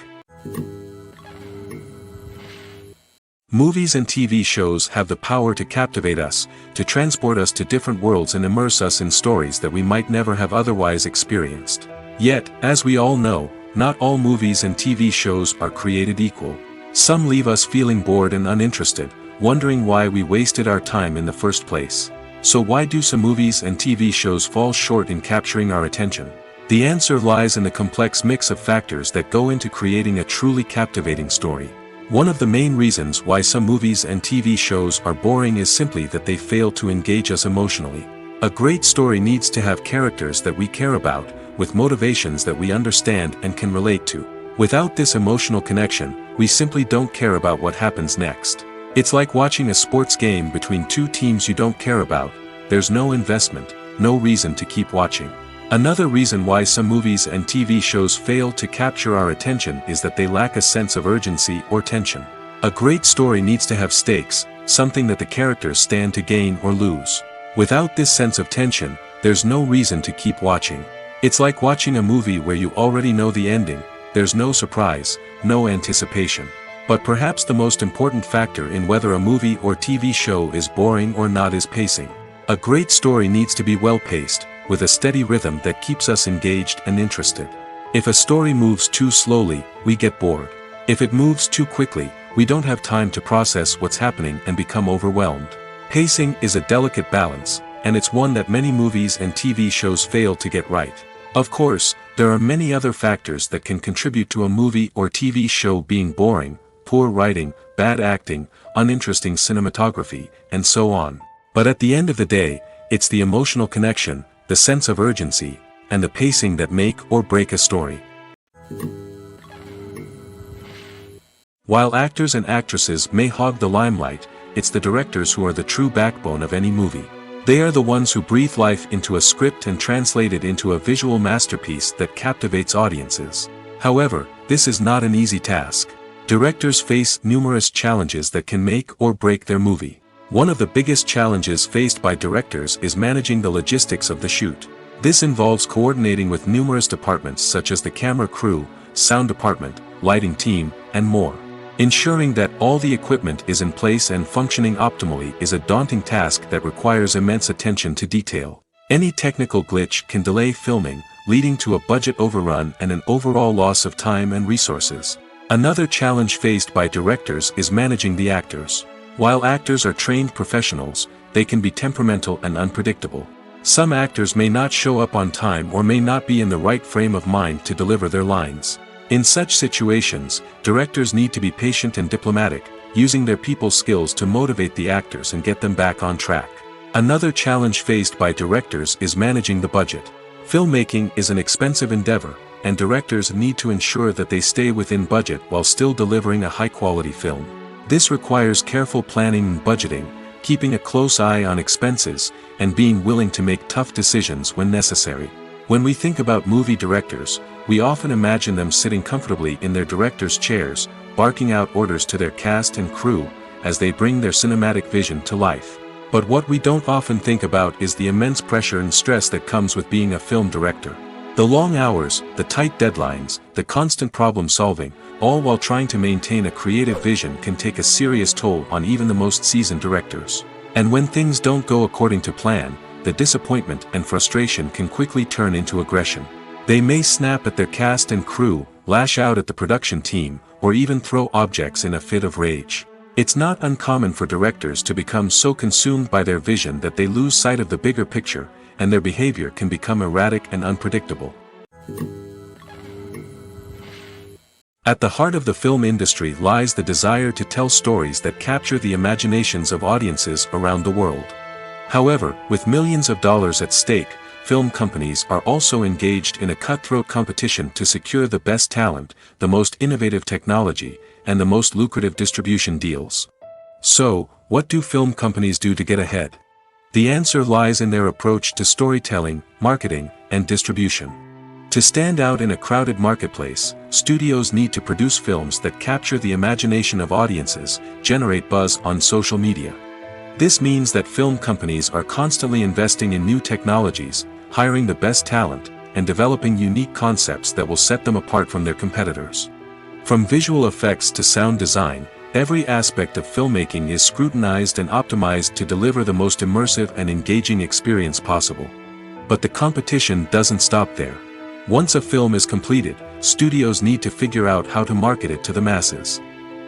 Movies and TV shows have the power to captivate us, to transport us to different worlds and immerse us in stories that we might never have otherwise experienced. Yet, as we all know, not all movies and TV shows are created equal. Some leave us feeling bored and uninterested, wondering why we wasted our time in the first place. So why do some movies and TV shows fall short in capturing our attention? The answer lies in the complex mix of factors that go into creating a truly captivating story. One of the main reasons why some movies and TV shows are boring is simply that they fail to engage us emotionally. A great story needs to have characters that we care about, with motivations that we understand and can relate to. Without this emotional connection, we simply don't care about what happens next. It's like watching a sports game between two teams you don't care about. There's no investment, no reason to keep watching. Another reason why some movies and TV shows fail to capture our attention is that they lack a sense of urgency or tension. A great story needs to have stakes, something that the characters stand to gain or lose. Without this sense of tension, there's no reason to keep watching. It's like watching a movie where you already know the ending, there's no surprise, no anticipation. But perhaps the most important factor in whether a movie or TV show is boring or not is pacing. A great story needs to be well paced, with a steady rhythm that keeps us engaged and interested. If a story moves too slowly, we get bored. If it moves too quickly, we don't have time to process what's happening and become overwhelmed. Pacing is a delicate balance, and it's one that many movies and TV shows fail to get right. Of course, there are many other factors that can contribute to a movie or TV show being boring: poor writing, bad acting, uninteresting cinematography, and so on. But at the end of the day, it's the emotional connection, the sense of urgency, and the pacing that make or break a story. While actors and actresses may hog the limelight, it's the directors who are the true backbone of any movie. They are the ones who breathe life into a script and translate it into a visual masterpiece that captivates audiences. However, this is not an easy task. Directors face numerous challenges that can make or break their movie. One of the biggest challenges faced by directors is managing the logistics of the shoot. This involves coordinating with numerous departments such as the camera crew, sound department, lighting team, and more. Ensuring that all the equipment is in place and functioning optimally is a daunting task that requires immense attention to detail. Any technical glitch can delay filming, leading to a budget overrun and an overall loss of time and resources. Another challenge faced by directors is managing the actors. While actors are trained professionals, they can be temperamental and unpredictable. Some actors may not show up on time or may not be in the right frame of mind to deliver their lines. In such situations, directors need to be patient and diplomatic, using their people skills to motivate the actors and get them back on track. Another challenge faced by directors is managing the budget. Filmmaking is an expensive endeavor, and directors need to ensure that they stay within budget while still delivering a high-quality film. This requires careful planning and budgeting, keeping a close eye on expenses, and being willing to make tough decisions when necessary. When we think about movie directors, we often imagine them sitting comfortably in their director's chairs, barking out orders to their cast and crew, as they bring their cinematic vision to life. But what we don't often think about is the immense pressure and stress that comes with being a film director. The long hours, the tight deadlines, the constant problem solving, all while trying to maintain a creative vision can take a serious toll on even the most seasoned directors. And when things don't go according to plan, the disappointment and frustration can quickly turn into aggression. They may snap at their cast and crew, lash out at the production team, or even throw objects in a fit of rage. It's not uncommon for directors to become so consumed by their vision that they lose sight of the bigger picture, and their behavior can become erratic and unpredictable. At the heart of the film industry lies the desire to tell stories that capture the imaginations of audiences around the world. However, with millions of dollars at stake, film companies are also engaged in a cutthroat competition to secure the best talent, the most innovative technology, and the most lucrative distribution deals. So, what do film companies do to get ahead? The answer lies in their approach to storytelling, marketing, and distribution. To stand out in a crowded marketplace, studios need to produce films that capture the imagination of audiences, generate buzz on social media. This means that film companies are constantly investing in new technologies, hiring the best talent, and developing unique concepts that will set them apart from their competitors. From visual effects to sound design, every aspect of filmmaking is scrutinized and optimized to deliver the most immersive and engaging experience possible. But the competition doesn't stop there. Once a film is completed, studios need to figure out how to market it to the masses.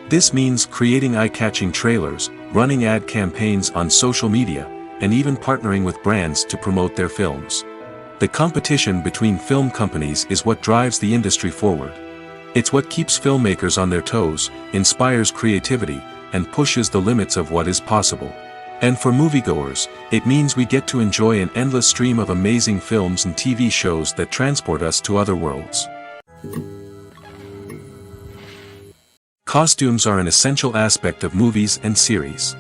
This means creating eye-catching trailers, running ad campaigns on social media, and even partnering with brands to promote their films. The competition between film companies is what drives the industry forward. It's what keeps filmmakers on their toes, inspires creativity, and pushes the limits of what is possible. And for moviegoers, it means we get to enjoy an endless stream of amazing films and TV shows that transport us to other worlds. Costumes are an essential aspect of movies and series.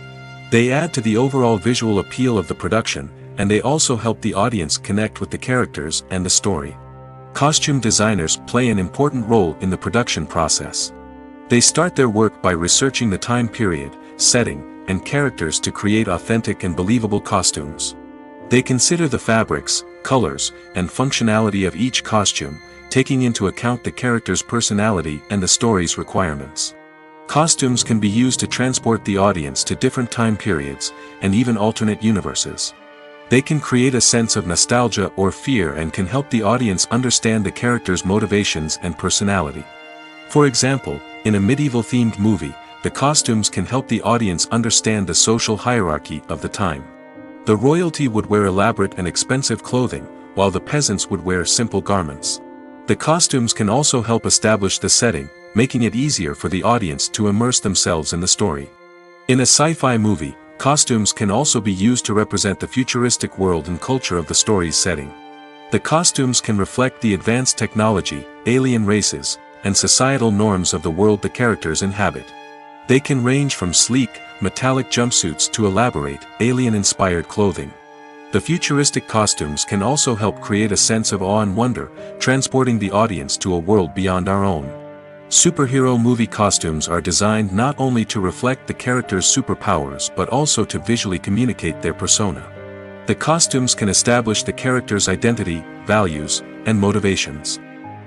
They add to the overall visual appeal of the production, and they also help the audience connect with the characters and the story. Costume designers play an important role in the production process. They start their work by researching the time period, setting, and characters to create authentic and believable costumes. They consider the fabrics, colors, and functionality of each costume, taking into account the character's personality and the story's requirements. Costumes can be used to transport the audience to different time periods, and even alternate universes. They can create a sense of nostalgia or fear and can help the audience understand the character's motivations and personality. For example, in a medieval-themed movie, the costumes can help the audience understand the social hierarchy of the time. The royalty would wear elaborate and expensive clothing, while the peasants would wear simple garments. The costumes can also help establish the setting, making it easier for the audience to immerse themselves in the story. In a sci-fi movie, costumes can also be used to represent the futuristic world and culture of the story's setting. The costumes can reflect the advanced technology, alien races, and societal norms of the world the characters inhabit. They can range from sleek, metallic jumpsuits to elaborate, alien-inspired clothing. The futuristic costumes can also help create a sense of awe and wonder, transporting the audience to a world beyond our own. Superhero movie costumes are designed not only to reflect the character's superpowers but also to visually communicate their persona. The costumes can establish the character's identity, values, and motivations.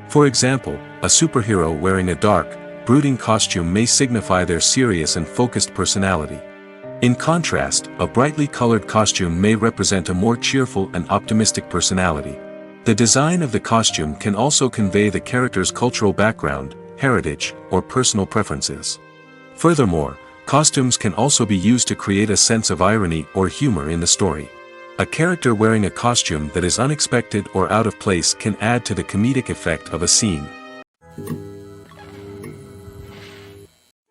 For example, a superhero wearing a dark, brooding costume may signify their serious and focused personality. In contrast, a brightly colored costume may represent a more cheerful and optimistic personality. The design of the costume can also convey the character's cultural background, heritage, or personal preferences. Furthermore, costumes can also be used to create a sense of irony or humor in the story. A character wearing a costume that is unexpected or out of place can add to the comedic effect of a scene.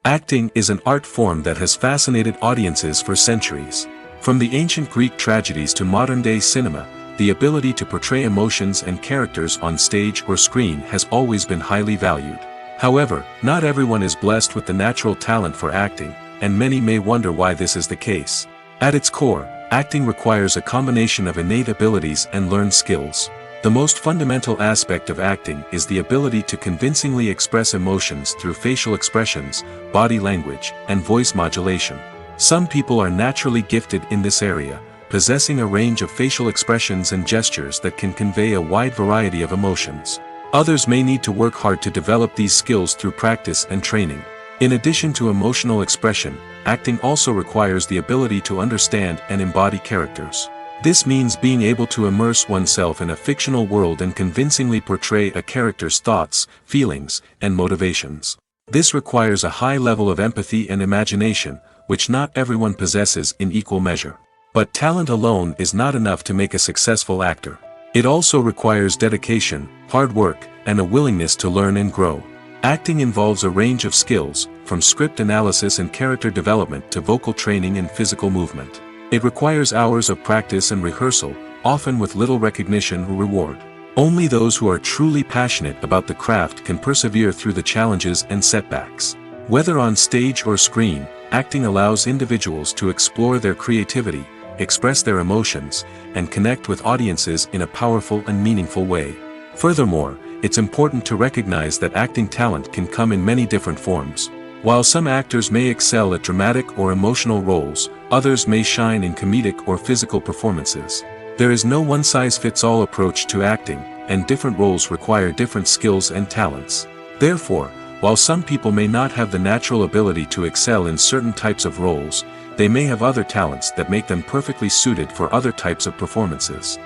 Acting is an art form that has fascinated audiences for centuries. From the ancient Greek tragedies to modern-day cinema, the ability to portray emotions and characters on stage or screen has always been highly valued. However, not everyone is blessed with the natural talent for acting, and many may wonder why this is the case. At its core, acting requires a combination of innate abilities and learned skills. The most fundamental aspect of acting is the ability to convincingly express emotions through facial expressions, body language, and voice modulation. Some people are naturally gifted in this area, possessing a range of facial expressions and gestures that can convey a wide variety of emotions. Others may need to work hard to develop these skills through practice and training. In addition to emotional expression, acting also requires the ability to understand and embody characters. This means being able to immerse oneself in a fictional world and convincingly portray a character's thoughts, feelings, and motivations. This requires a high level of empathy and imagination, which not everyone possesses in equal measure. But talent alone is not enough to make a successful actor. It also requires dedication, hard work, and a willingness to learn and grow. Acting involves a range of skills, from script analysis and character development to vocal training and physical movement. It requires hours of practice and rehearsal, often with little recognition or reward. Only those who are truly passionate about the craft can persevere through the challenges and setbacks. Whether on stage or screen, acting allows individuals to explore their creativity, express their emotions, and connect with audiences in a powerful and meaningful way. Furthermore, it's important to recognize that acting talent can come in many different forms. While some actors may excel at dramatic or emotional roles, others may shine in comedic or physical performances. There is no one-size-fits-all approach to acting, and different roles require different skills and talents. Therefore, while some people may not have the natural ability to excel in certain types of roles, they may have other talents that make them perfectly suited for other types of performances.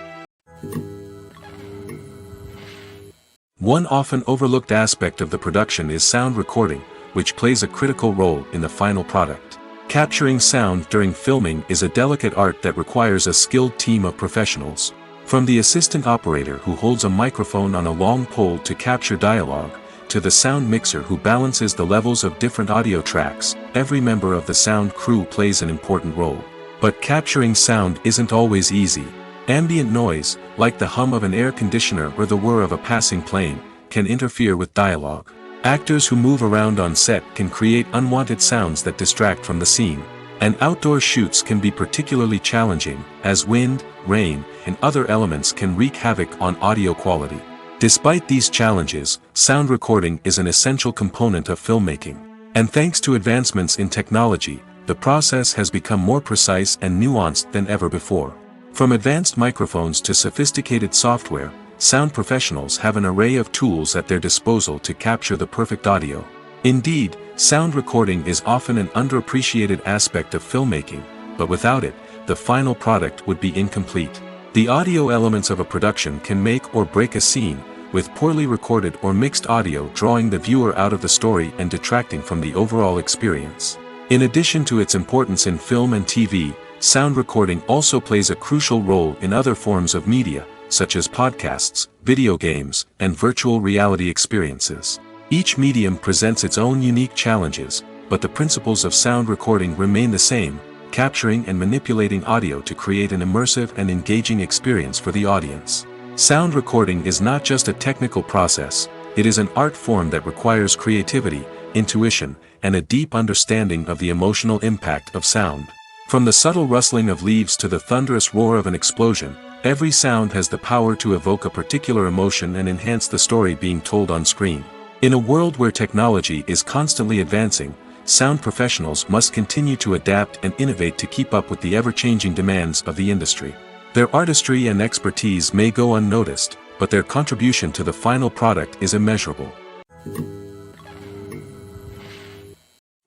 One often overlooked aspect of the production is sound recording, which plays a critical role in the final product. Capturing sound during filming is a delicate art that requires a skilled team of professionals. From the assistant operator who holds a microphone on a long pole to capture dialogue, to the sound mixer who balances the levels of different audio tracks, every member of the sound crew plays an important role. But capturing sound isn't always easy. Ambient noise, like the hum of an air conditioner or the whir of a passing plane, can interfere with dialogue. Actors who move around on set can create unwanted sounds that distract from the scene. And outdoor shoots can be particularly challenging, as wind, rain, and other elements can wreak havoc on audio quality. Despite these challenges, sound recording is an essential component of filmmaking. And thanks to advancements in technology, the process has become more precise and nuanced than ever before. From advanced microphones to sophisticated software, sound professionals have an array of tools at their disposal to capture the perfect audio. Indeed, sound recording is often an underappreciated aspect of filmmaking, but without it, the final product would be incomplete. The audio elements of a production can make or break a scene, with poorly recorded or mixed audio drawing the viewer out of the story and detracting from the overall experience. In addition to its importance in film and TV, sound recording also plays a crucial role in other forms of media, such as podcasts, video games, and virtual reality experiences. Each medium presents its own unique challenges, but the principles of sound recording remain the same, capturing and manipulating audio to create an immersive and engaging experience for the audience. Sound recording is not just a technical process, it is an art form that requires creativity, intuition, and a deep understanding of the emotional impact of sound. From the subtle rustling of leaves to the thunderous roar of an explosion, every sound has the power to evoke a particular emotion and enhance the story being told on screen. In a world where technology is constantly advancing, sound professionals must continue to adapt and innovate to keep up with the ever-changing demands of the industry. Their artistry and expertise may go unnoticed, but their contribution to the final product is immeasurable.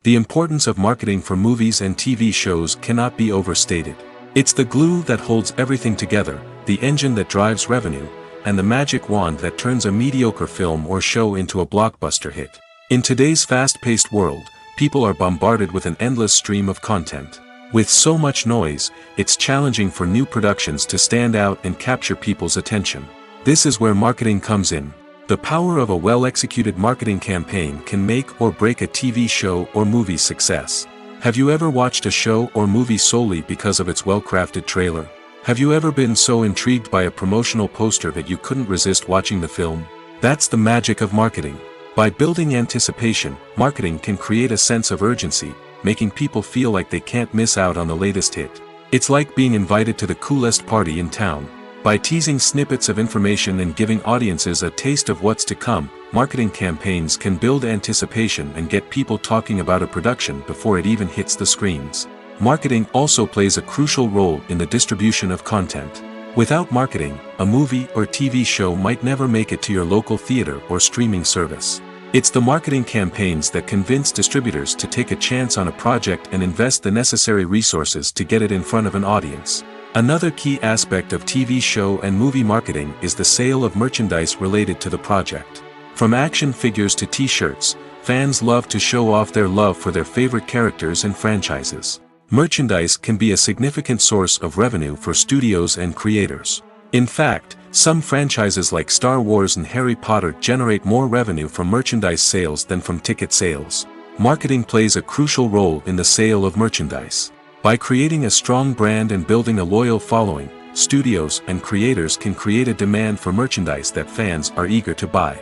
The importance of marketing for movies and TV shows cannot be overstated. It's the glue that holds everything together, the engine that drives revenue, and the magic wand that turns a mediocre film or show into a blockbuster hit. In today's fast-paced world, people are bombarded with an endless stream of content. With so much noise, it's challenging for new productions to stand out and capture people's attention. This is where marketing comes in. The power of a well-executed marketing campaign can make or break a TV show or movie's success. Have you ever watched a show or movie solely because of its well-crafted trailer? Have you ever been so intrigued by a promotional poster that you couldn't resist watching the film? That's the magic of marketing. By building anticipation, marketing can create a sense of urgency, making people feel like they can't miss out on the latest hit. It's like being invited to the coolest party in town. By teasing snippets of information and giving audiences a taste of what's to come, marketing campaigns can build anticipation and get people talking about a production before it even hits the screens. Marketing also plays a crucial role in the distribution of content. Without marketing, a movie or TV show might never make it to your local theater or streaming service. It's the marketing campaigns that convince distributors to take a chance on a project and invest the necessary resources to get it in front of an audience. Another key aspect of TV show and movie marketing is the sale of merchandise related to the project. From action figures to t-shirts, fans love to show off their love for their favorite characters and franchises. Merchandise can be a significant source of revenue for studios and creators. In fact, some franchises like Star Wars and Harry Potter generate more revenue from merchandise sales than from ticket sales. Marketing plays a crucial role in the sale of merchandise. By creating a strong brand and building a loyal following, studios and creators can create a demand for merchandise that fans are eager to buy.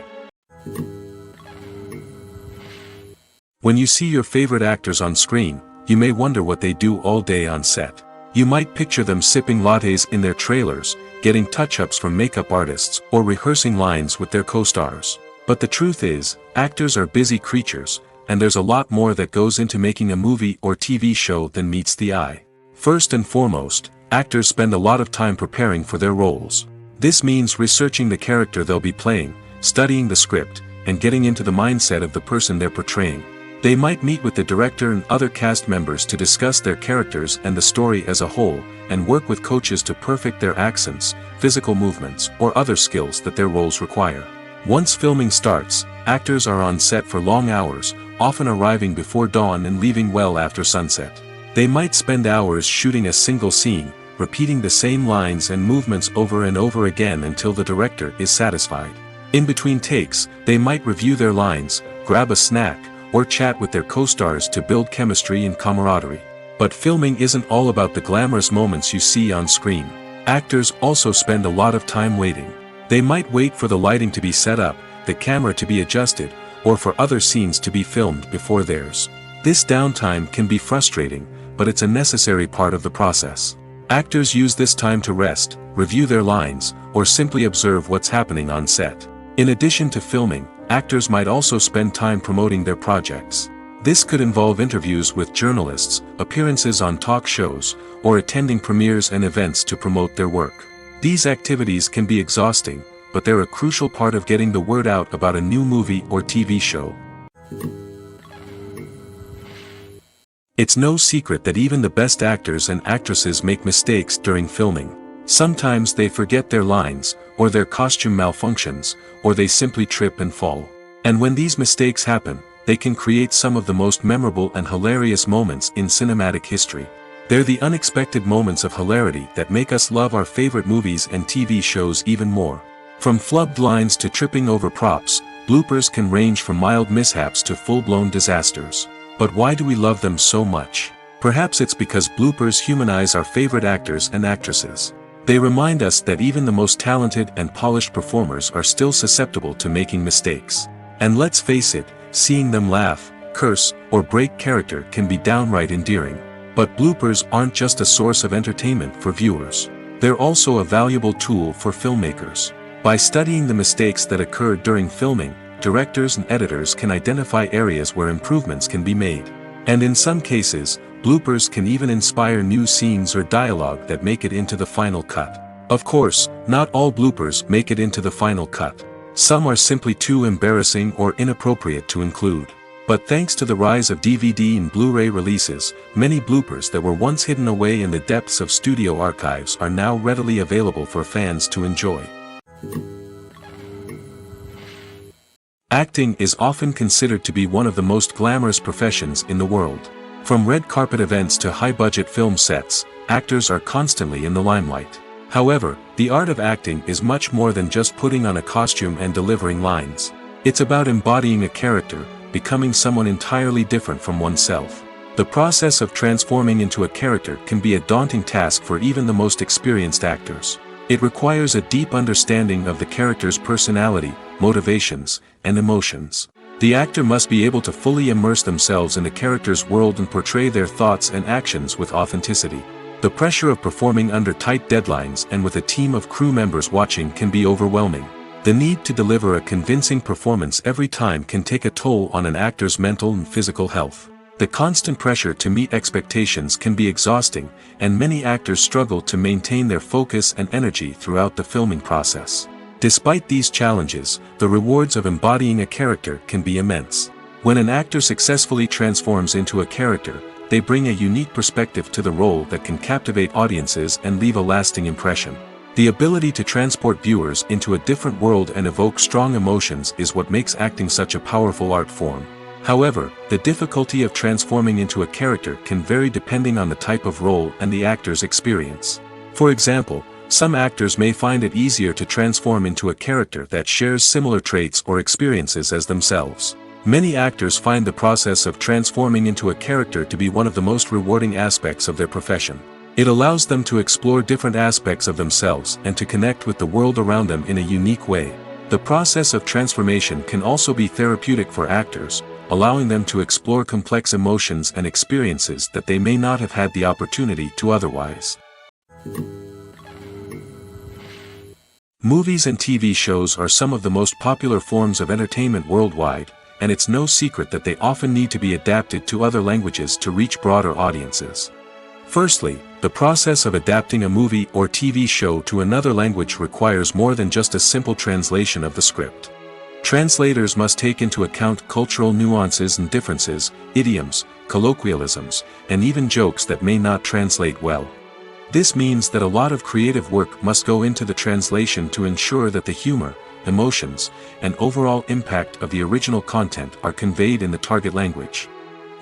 When you see your favorite actors on screen, you may wonder what they do all day on set. You might picture them sipping lattes in their trailers, getting touch-ups from makeup artists, or rehearsing lines with their co-stars. But the truth is, actors are busy creatures, and there's a lot more that goes into making a movie or TV show than meets the eye. First and foremost, actors spend a lot of time preparing for their roles. This means researching the character they'll be playing, studying the script, and getting into the mindset of the person they're portraying. They might meet with the director and other cast members to discuss their characters and the story as a whole, and work with coaches to perfect their accents, physical movements, or other skills that their roles require. Once filming starts, actors are on set for long hours, often arriving before dawn and leaving well after sunset. They might spend hours shooting a single scene, repeating the same lines and movements over and over again until the director is satisfied. In between takes, they might review their lines, grab a snack, or chat with their co-stars to build chemistry and camaraderie. But filming isn't all about the glamorous moments you see on screen. Actors also spend a lot of time waiting. They might wait for the lighting to be set up, the camera to be adjusted, or for other scenes to be filmed before theirs. This downtime can be frustrating, but it's a necessary part of the process. Actors use this time to rest, review their lines, or simply observe what's happening on set. In addition to filming, actors might also spend time promoting their projects. This could involve interviews with journalists, appearances on talk shows, or attending premieres and events to promote their work. These activities can be exhausting, but they're a crucial part of getting the word out about a new movie or TV show. It's no secret that even the best actors and actresses make mistakes during filming. Sometimes they forget their lines, or their costume malfunctions, or they simply trip and fall. And when these mistakes happen, they can create some of the most memorable and hilarious moments in cinematic history. They're the unexpected moments of hilarity that make us love our favorite movies and TV shows even more. From flubbed lines to tripping over props, bloopers can range from mild mishaps to full-blown disasters. But why do we love them so much? Perhaps it's because bloopers humanize our favorite actors and actresses. They remind us that even the most talented and polished performers are still susceptible to making mistakes. And let's face it, seeing them laugh, curse, or break character can be downright endearing. But bloopers aren't just a source of entertainment for viewers. They're also a valuable tool for filmmakers. By studying the mistakes that occurred during filming, directors and editors can identify areas where improvements can be made. And in some cases, bloopers can even inspire new scenes or dialogue that make it into the final cut. Of course, not all bloopers make it into the final cut. Some are simply too embarrassing or inappropriate to include. But thanks to the rise of DVD and Blu-ray releases, many bloopers that were once hidden away in the depths of studio archives are now readily available for fans to enjoy. Acting is often considered to be one of the most glamorous professions in the world. From red carpet events to high-budget film sets, actors are constantly in the limelight. However, the art of acting is much more than just putting on a costume and delivering lines. It's about embodying a character, becoming someone entirely different from oneself. The process of transforming into a character can be a daunting task for even the most experienced actors. It requires a deep understanding of the character's personality, motivations, and emotions. The actor must be able to fully immerse themselves in the character's world and portray their thoughts and actions with authenticity. The pressure of performing under tight deadlines and with a team of crew members watching can be overwhelming. The need to deliver a convincing performance every time can take a toll on an actor's mental and physical health. The constant pressure to meet expectations can be exhausting, and many actors struggle to maintain their focus and energy throughout the filming process. Despite these challenges, the rewards of embodying a character can be immense. When an actor successfully transforms into a character, they bring a unique perspective to the role that can captivate audiences and leave a lasting impression. The ability to transport viewers into a different world and evoke strong emotions is what makes acting such a powerful art form. However, the difficulty of transforming into a character can vary depending on the type of role and the actor's experience. For example, some actors may find it easier to transform into a character that shares similar traits or experiences as themselves. Many actors find the process of transforming into a character to be one of the most rewarding aspects of their profession. It allows them to explore different aspects of themselves and to connect with the world around them in a unique way. The process of transformation can also be therapeutic for actors, allowing them to explore complex emotions and experiences that they may not have had the opportunity to otherwise. Movies and TV shows are some of the most popular forms of entertainment worldwide, and it's no secret that they often need to be adapted to other languages to reach broader audiences. Firstly, the process of adapting a movie or TV show to another language requires more than just a simple translation of the script. Translators must take into account cultural nuances and differences, idioms, colloquialisms, and even jokes that may not translate well. This means that a lot of creative work must go into the translation to ensure that the humor, emotions, and overall impact of the original content are conveyed in the target language.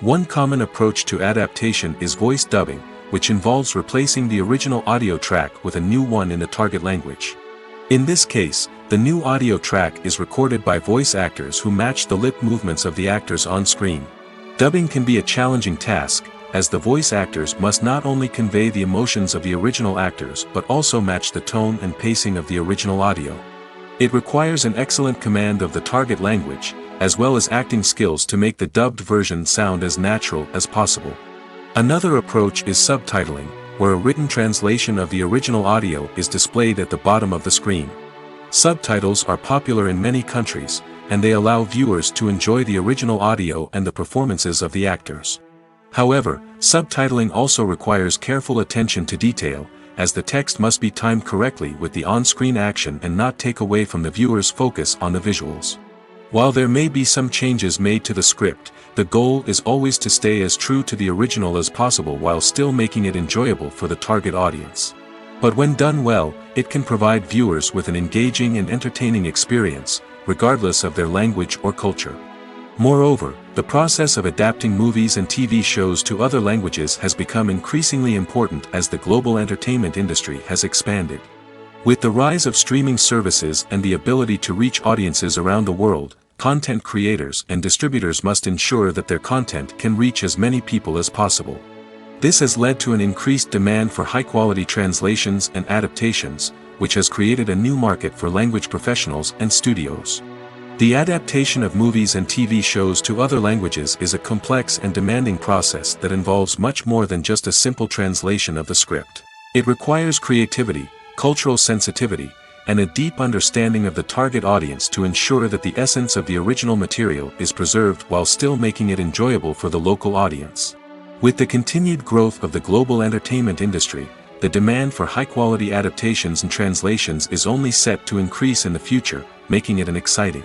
One common approach to adaptation is voice dubbing, which involves replacing the original audio track with a new one in the target language. In this case, the new audio track is recorded by voice actors who match the lip movements of the actors on screen. Dubbing can be a challenging task, as the voice actors must not only convey the emotions of the original actors but also match the tone and pacing of the original audio. It requires an excellent command of the target language, as well as acting skills to make the dubbed version sound as natural as possible. Another approach is subtitling, where a written translation of the original audio is displayed at the bottom of the screen. Subtitles are popular in many countries, and they allow viewers to enjoy the original audio and the performances of the actors. However, subtitling also requires careful attention to detail, as the text must be timed correctly with the on-screen action and not take away from the viewer's focus on the visuals. While there may be some changes made to the script, the goal is always to stay as true to the original as possible while still making it enjoyable for the target audience. But when done well, it can provide viewers with an engaging and entertaining experience, regardless of their language or culture. Moreover, the process of adapting movies and TV shows to other languages has become increasingly important as the global entertainment industry has expanded. With the rise of streaming services and the ability to reach audiences around the world, content creators and distributors must ensure that their content can reach as many people as possible. This has led to an increased demand for high-quality translations and adaptations, which has created a new market for language professionals and studios. The adaptation of movies and TV shows to other languages is a complex and demanding process that involves much more than just a simple translation of the script. It requires creativity, cultural sensitivity, and a deep understanding of the target audience to ensure that the essence of the original material is preserved while still making it enjoyable for the local audience. With the continued growth of the global entertainment industry, the demand for high-quality adaptations and translations is only set to increase in the future, making it an exciting